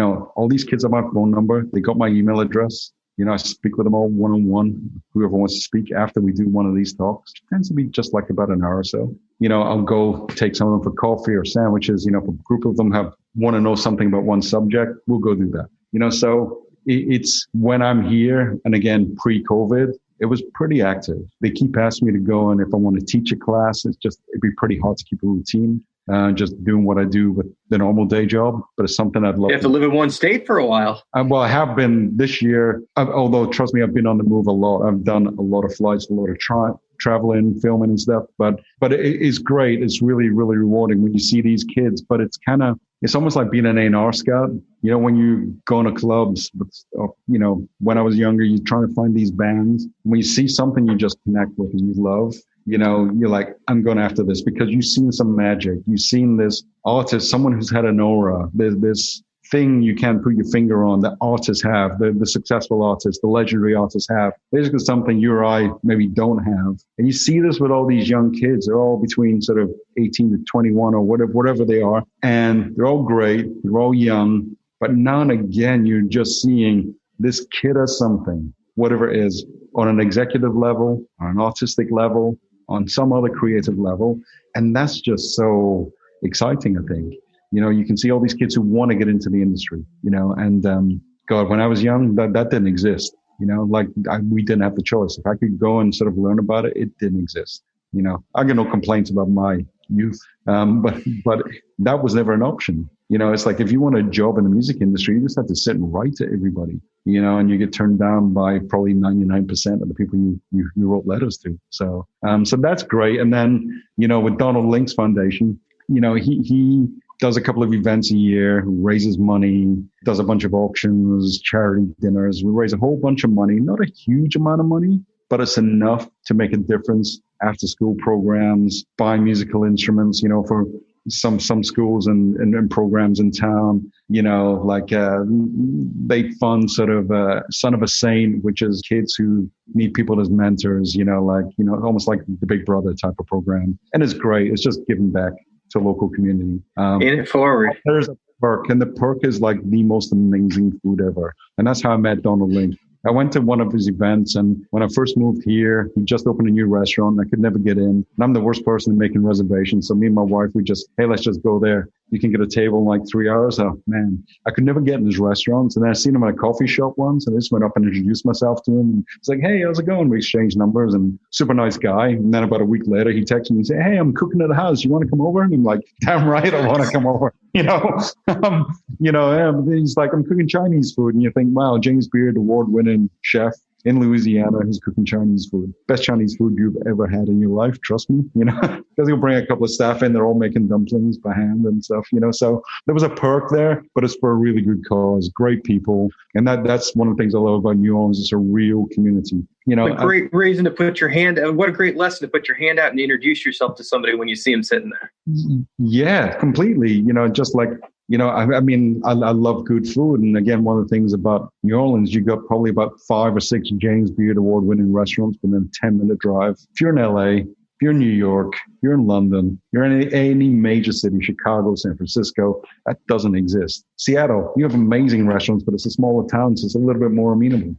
All these kids have my phone number. They got my email address. I speak with them all one-on-one, whoever wants to speak after we do one of these talks. It tends to be just like about an hour or so. I'll go take some of them for coffee or sandwiches. If a group of them want to know something about one subject, we'll go do that. So it's when I'm here, and again, pre-COVID, it was pretty active. They keep asking me to go, and if I want to teach a class, it'd be pretty hard to keep a routine. Just doing what I do with the normal day job, but it's something I'd love. You have to live in one state for a while. I have been this year, although trust me, I've been on the move a lot. I've done a lot of flights, a lot of traveling, filming and stuff, but it is great. It's really, really rewarding when you see these kids, but it's almost like being an A&R scout. When you go into clubs, when I was younger, you're trying to find these bands. When you see something you just connect with and you love, you're like, I'm going after this because you've seen some magic. You've seen this artist, someone who's had an aura. There's this thing you can't put your finger on that artists have, the successful artists, the legendary artists have. Basically something you or I maybe don't have. And you see this with all these young kids. They're all between sort of 18 to 21 or whatever they are. And they're all great. They're all young. But now and again, you're just seeing this kid has something, whatever it is, on an executive level, on an artistic level, on some other creative level. And that's just so exciting, I think. You can see all these kids who want to get into the industry, and God, when I was young, that didn't exist, we didn't have the choice. If I could go and sort of learn about it, it didn't exist. I get no complaints about my youth, but that was never an option. It's like if you want a job in the music industry, you just have to sit and write to everybody, and you get turned down by probably 99% of the people you wrote letters to. So that's great. And then, with Donald Link's foundation, he does a couple of events a year, raises money, does a bunch of auctions, charity dinners. We raise a whole bunch of money, not a huge amount of money, but it's enough to make a difference. After school programs, buy musical instruments, for some schools and programs in town, they fund sort of Son of a Saint, which is kids who need people as mentors, almost like the Big Brother type of program. And it's great. It's just giving back to local community. In it forward. There's a perk, and the perk is like the most amazing food ever. And that's how I met Donald Lynch. I went to one of his events, and when I first moved here, he just opened a new restaurant, and I could never get in. And I'm the worst person in making reservations. So me and my wife, hey, let's just go there. You can get a table in like 3 hours. Oh, man. I could never get in his restaurants. And then I seen him at a coffee shop once, and I just went up and introduced myself to him. And it's like, hey, how's it going? We exchanged numbers, and super nice guy. And then about a week later, he texted me and said, hey, I'm cooking at the house. You want to come over? And I'm like, damn right, I want to come over. He's like, I'm cooking Chinese food. And you think, wow, James Beard, award-winning chef in Louisiana who's cooking Chinese food. Best Chinese food you've ever had in your life, trust me. Because he'll bring a couple of staff in, they're all making dumplings by hand and stuff, So there was a perk there, but it's for a really good cause, great people. And that's one of the things I love about New Orleans. It's a real community. A great reason to put your hand out. What a great lesson to put your hand out and introduce yourself to somebody when you see them sitting there. Yeah, completely. Just like, I love good food. And again, one of the things about New Orleans, you got probably about 5 or 6 James Beard award-winning restaurants within a 10-minute drive. If you're in LA, if you're in New York, you're in London, you're in any major city, Chicago, San Francisco, that doesn't exist. Seattle, you have amazing restaurants, but it's a smaller town, so it's a little bit more amenable.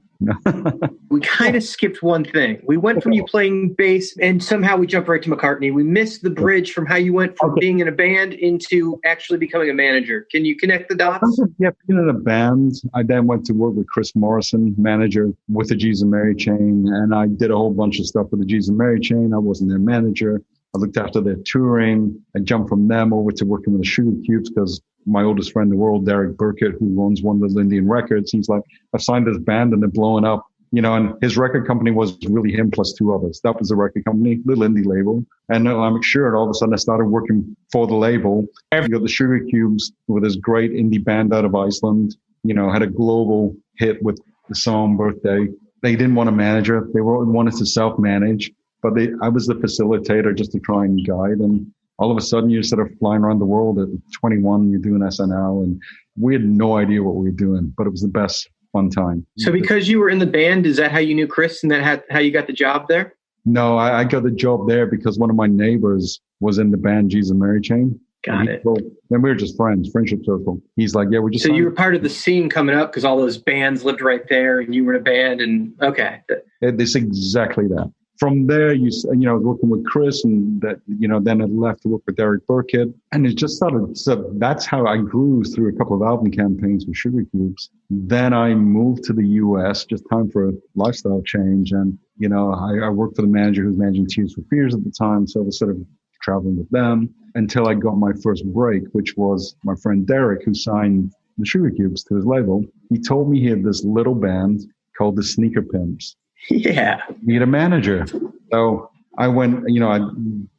We kind of skipped one thing. We went from you playing bass, and somehow we jumped right to McCartney. We missed the bridge from how you went from being in a band into actually becoming a manager. Can you connect the dots? Yeah, being in a band, I then went to work with Chris Morrison, manager with the Jesus and Mary chain, and I did a whole bunch of stuff with the Jesus and Mary chain. I wasn't their manager. I looked after their touring. I jumped from them over to working with the Sugar Cubes because my oldest friend in the world, Derek Burkett, who runs One Little Indian Records, he's like, I've signed this band and they're blowing up. And his record company was really him plus 2 others. That was the record company, little indie label. And I'm sure all of a sudden I started working for the label. You got the Sugar Cubes with this great indie band out of Iceland, had a global hit with the song Birthday. They didn't want a manager. They wanted to self-manage. But I was the facilitator just to try and guide. And all of a sudden you're sort of flying around the world at 21, you're doing SNL. And we had no idea what we were doing, but it was the best fun time. So because you were in the band, is that how you knew Chris and that how you got the job there? No, I got the job there because one of my neighbors was in the band Jesus and Mary chain. Got it. Then we were just friends, friendship circle. He's like, yeah, we're just. So you were part of the scene coming up because all those bands lived right there and you were in a band and okay. It's exactly that. From there, I was working with Chris, and that, then I left to work with Derek Burkett, and it just started. So that's how I grew through a couple of album campaigns with Sugar Cubes. Then I moved to the U.S. just time for a lifestyle change, and I worked for the manager who was managing Tears for Fears at the time, so I was sort of traveling with them until I got my first break, which was my friend Derek, who signed the Sugar Cubes to his label. He told me he had this little band called the Sneaker Pimps. Yeah. Need a manager. So I went, I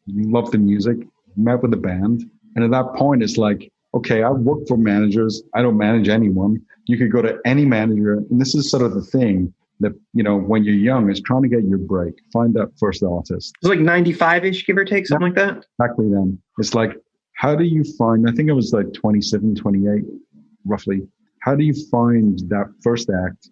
loved the music, met with the band. And at that point, it's like, okay, I work for managers. I don't manage anyone. You could go to any manager. And this is sort of the thing that, when you're young, is trying to get your break. Find that first artist. It's like 95-ish, give or take, something like that? Exactly then. It's like, how do you find, I think I was like 27, 28, roughly. How do you find that first act?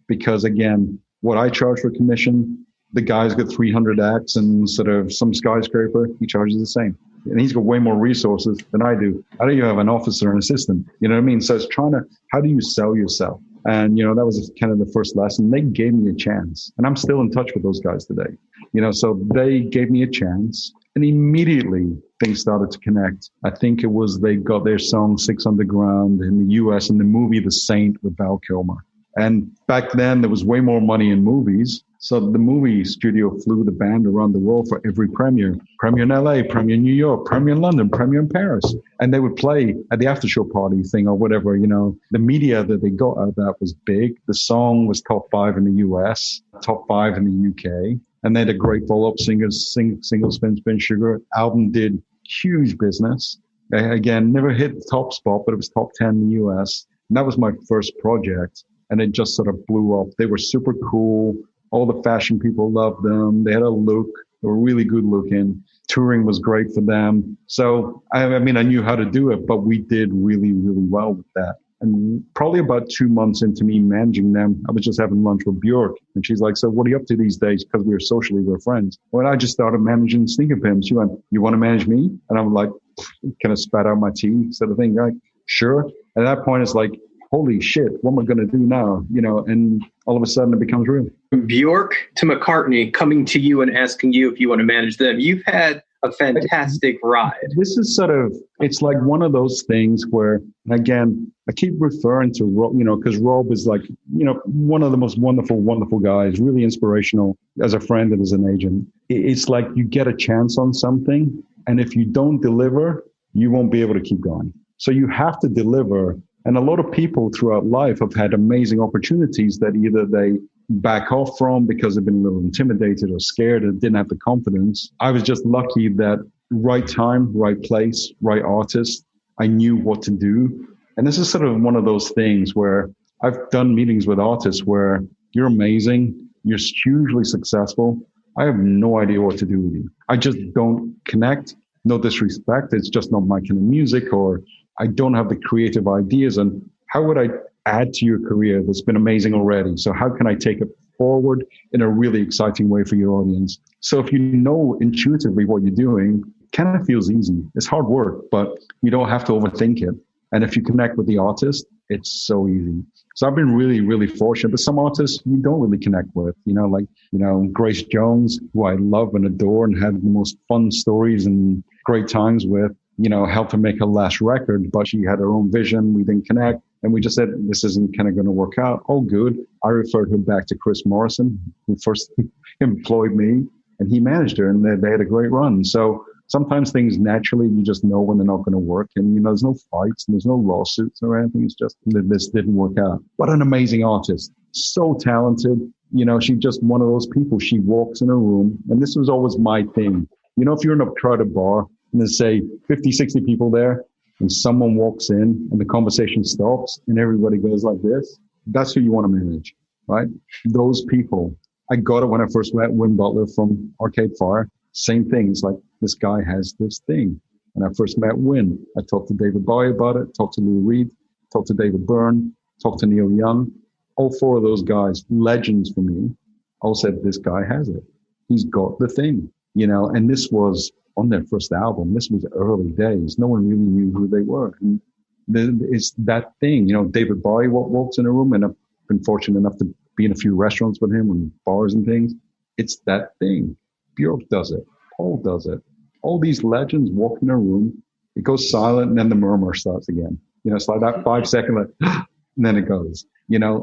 Because again, what I charge for commission, the guy's got 300 acts and sort of some skyscraper, he charges the same. And he's got way more resources than I do. I don't even have an officer and assistant. You know what I mean? So it's how do you sell yourself? And, that was kind of the first lesson. They gave me a chance. And I'm still in touch with those guys today. So they gave me a chance. And immediately things started to connect. I think it was they got their song 6 Underground in the U.S. in the movie The Saint with Val Kilmer. And back then, there was way more money in movies. So the movie studio flew the band around the world for every premiere. Premiere in LA, premiere in New York, premiere in London, premiere in Paris. And they would play at the after show party thing or whatever, The media that they got out of that was big. The song was top 5 in the US, top 5 in the UK. And they had a great follow-up singers, Single Spin Spin Sugar. Album did huge business. Again, never hit the top spot, but it was top 10 in the US. And that was my first project. And it just sort of blew up. They were super cool. All the fashion people loved them. They had a look. They were really good looking. Touring was great for them. So, I knew how to do it, but we did really, really well with that. And probably about 2 months into me managing them, I was just having lunch with Björk. And she's like, so what are you up to these days? Because we were friends. Well, I just started managing Sneaker Pimps. She went, you want to manage me? And I'm like, kind of spat out my tea sort of thing. Like, sure. At that point, it's like, holy shit, what am I going to do now? And all of a sudden it becomes real. From Björk to McCartney coming to you and asking you if you want to manage them. You've had a fantastic ride. This is it's like one of those things where, again, I keep referring to Rob, because Rob is like, one of the most wonderful guys, really inspirational as a friend and as an agent. It's like you get a chance on something, and if you don't deliver, you won't be able to keep going. So you have to deliver. And a lot of people throughout life have had amazing opportunities that either they back off from because they've been a little intimidated or scared and didn't have the confidence. I was just lucky that right time, right place, right artist, I knew what to do. And this is sort of one of those things where I've done meetings with artists where you're amazing, you're hugely successful. I have no idea what to do with you. I just don't connect. No disrespect. It's just not my kind of music, or I don't have the creative ideas. And how would I add to your career that's been amazing already? So how can I take it forward in a really exciting way for your audience? So if you know intuitively what you're doing, it kind of feels easy. It's hard work, but you don't have to overthink it. And if you connect with the artist, it's so easy. So I've been really, really fortunate. But some artists you don't really connect with, Grace Jones, who I love and adore and had the most fun stories and great times with, helped her make her last record, but she had her own vision. We didn't connect. And we just said, this isn't kind of going to work out. Oh, good. I referred her back to Chris Morrison, who first employed me, and he managed her, and they had a great run. So sometimes things naturally, you just know when they're not going to work. And, there's no fights and there's no lawsuits or anything. It's just that this didn't work out. What an amazing artist. So talented. She's just one of those people. She walks in a room, and this was always my thing. If you're in a crowded bar and there's, say, 50, 60 people there, and someone walks in and the conversation stops and everybody goes like this, that's who you want to manage, right? Those people. I got it when I first met Win Butler from Arcade Fire. Same thing. It's like, this guy has this thing. When I first met Win, I talked to David Bowie about it, talked to Lou Reed, talked to David Byrne, talked to Neil Young. All four of those guys, legends for me, all said, this guy has it. He's got the thing, and this was on their first album. This was early days. No one really knew who they were. And it's that thing, David Bowie walks in a room, and I've been fortunate enough to be in a few restaurants with him and bars and things. It's that thing. Björk does it. Paul does it. All these legends walk in a room, it goes silent, and then the murmur starts again. It's like that 5 second, and then it goes,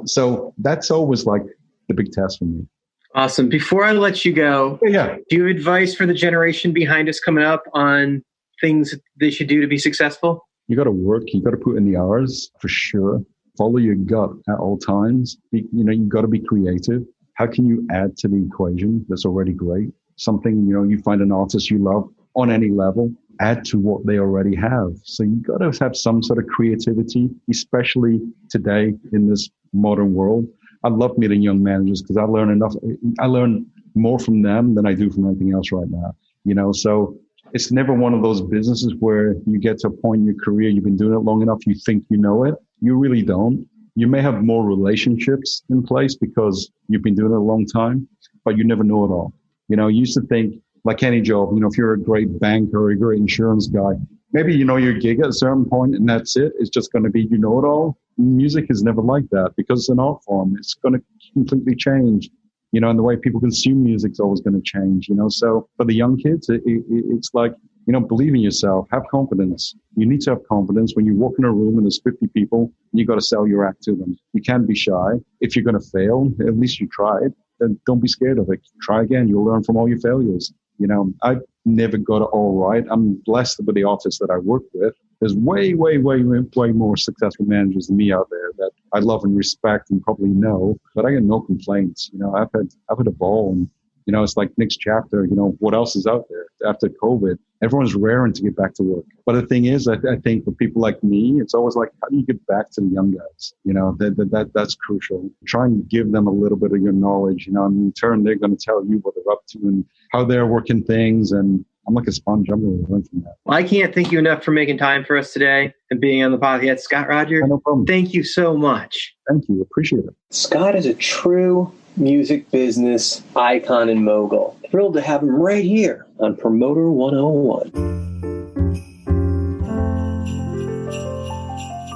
So that's always like the big test for me. Awesome. Before I let you go, do you have advice for the generation behind us coming up on things they should do to be successful? You got to work. You got to put in the hours for sure. Follow your gut at all times. You got to be creative. How can you add to the equation that's already great? Something, you find an artist you love on any level, add to what they already have. So you got to have some sort of creativity, especially today in this modern world. I love meeting young managers because I learn more from them than I do from anything else right now. So it's never one of those businesses where you get to a point in your career, you've been doing it long enough, you think you know it. You really don't. You may have more relationships in place because you've been doing it a long time, but you never know it all. You used to think, like any job, if you're a great banker or a great insurance guy, maybe you know your gig at a certain point and that's it. It's just going to be, you know it all. Music is never like that because it's an art form. It's going to completely change, and the way people consume music is always going to change, So for the young kids, it's like, believe in yourself, have confidence. You need to have confidence when you walk in a room and there's 50 people, you got to sell your act to them. You can't be shy. If you're going to fail, at least you tried. Then don't be scared of it. Try again. You'll learn from all your failures. I've never got it all right. I'm blessed with the artists that I work with. There's way more successful managers than me out there that I love and respect and probably know, but I get no complaints. I've had a ball, and it's like next chapter. What else is out there after COVID? Everyone's raring to get back to work. But the thing is, I think for people like me, it's always like, how do you get back to the young guys? That's crucial. Try and give them a little bit of your knowledge. And in turn, they're going to tell you what they're up to and how they're working things. And I'm like a sponge. I'm going to learn from that. Well, I can't thank you enough for making time for us today and being on the podcast. Scott Rodger, no problem. Thank you so much. Thank you. Appreciate it. Scott is a true music business icon and mogul. Thrilled to have him right here on Promoter 101.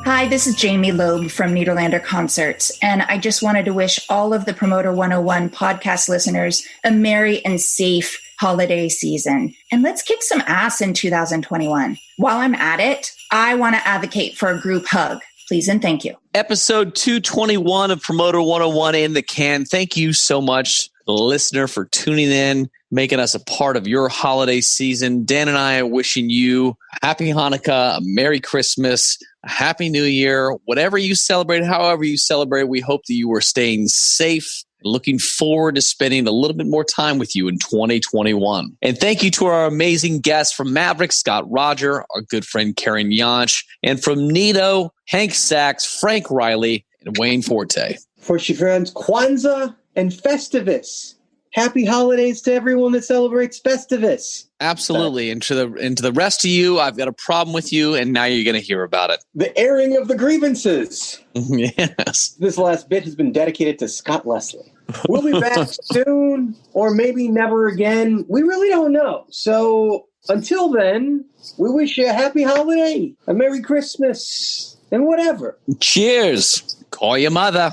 Hi, this is Jamie Loeb from Nederlander Concerts, and I just wanted to wish all of the Promoter 101 podcast listeners a merry and safe holiday season. And let's kick some ass in 2021. While I'm at it, I want to advocate for a group hug. Please and thank you. Episode 221 of Promoter 101 in the can. Thank you so much, listener, for tuning in, making us a part of your holiday season. Dan and I are wishing you a happy Hanukkah, a Merry Christmas, a Happy New Year, whatever you celebrate, however you celebrate. We hope that you are staying safe. Looking forward to spending a little bit more time with you in 2021. And thank you to our amazing guests from Maverick, Scott Rodger, our good friend Karen Jantsch, and from N.I.T.O, Hank Sanks, Frank Riley, and Wayne Forte. For your friends, Kwanzaa and Festivus. Happy holidays to everyone that celebrates Festivus. Absolutely. And to the rest of you, I've got a problem with you, and now you're going to hear about it. The airing of the grievances. Yes. This last bit has been dedicated to Scott Leslie. We'll be back soon, or maybe never again. We really don't know. So until then, we wish you a happy holiday, a Merry Christmas, and whatever. Cheers. Call your mother.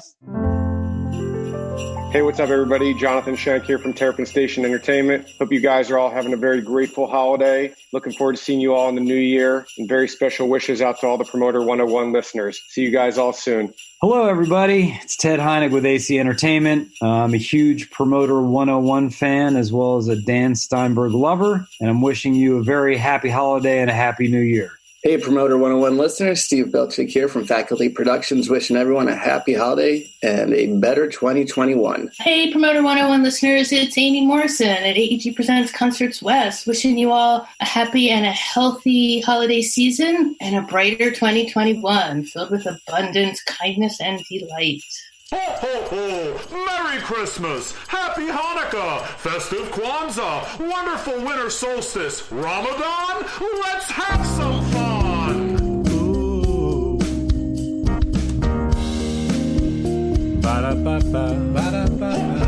Hey, what's up, everybody? Jonathan Shank here from Terrapin Station Entertainment. Hope you guys are all having a very grateful holiday. Looking forward to seeing you all in the new year. And very special wishes out to all the Promoter 101 listeners. See you guys all soon. Hello, everybody. It's Ted Heineck with AC Entertainment. I'm a huge Promoter 101 fan as well as a Dan Steinberg lover. And I'm wishing you a very happy holiday and a happy new year. Hey, Promoter 101 listeners, Steve Belchick here from Faculty Productions, wishing everyone a happy holiday and a better 2021. Hey, Promoter 101 listeners, it's Amy Morrison at AEG Presents Concerts West, wishing you all a happy and a healthy holiday season and a brighter 2021 filled with abundance, kindness, and delight. Ho, ho, ho! Merry Christmas! Happy Hanukkah! Festive Kwanzaa! Wonderful winter solstice! Ramadan? Let's have some fun! Ooh. Ba-da-ba-ba. Ba-da-ba-ba.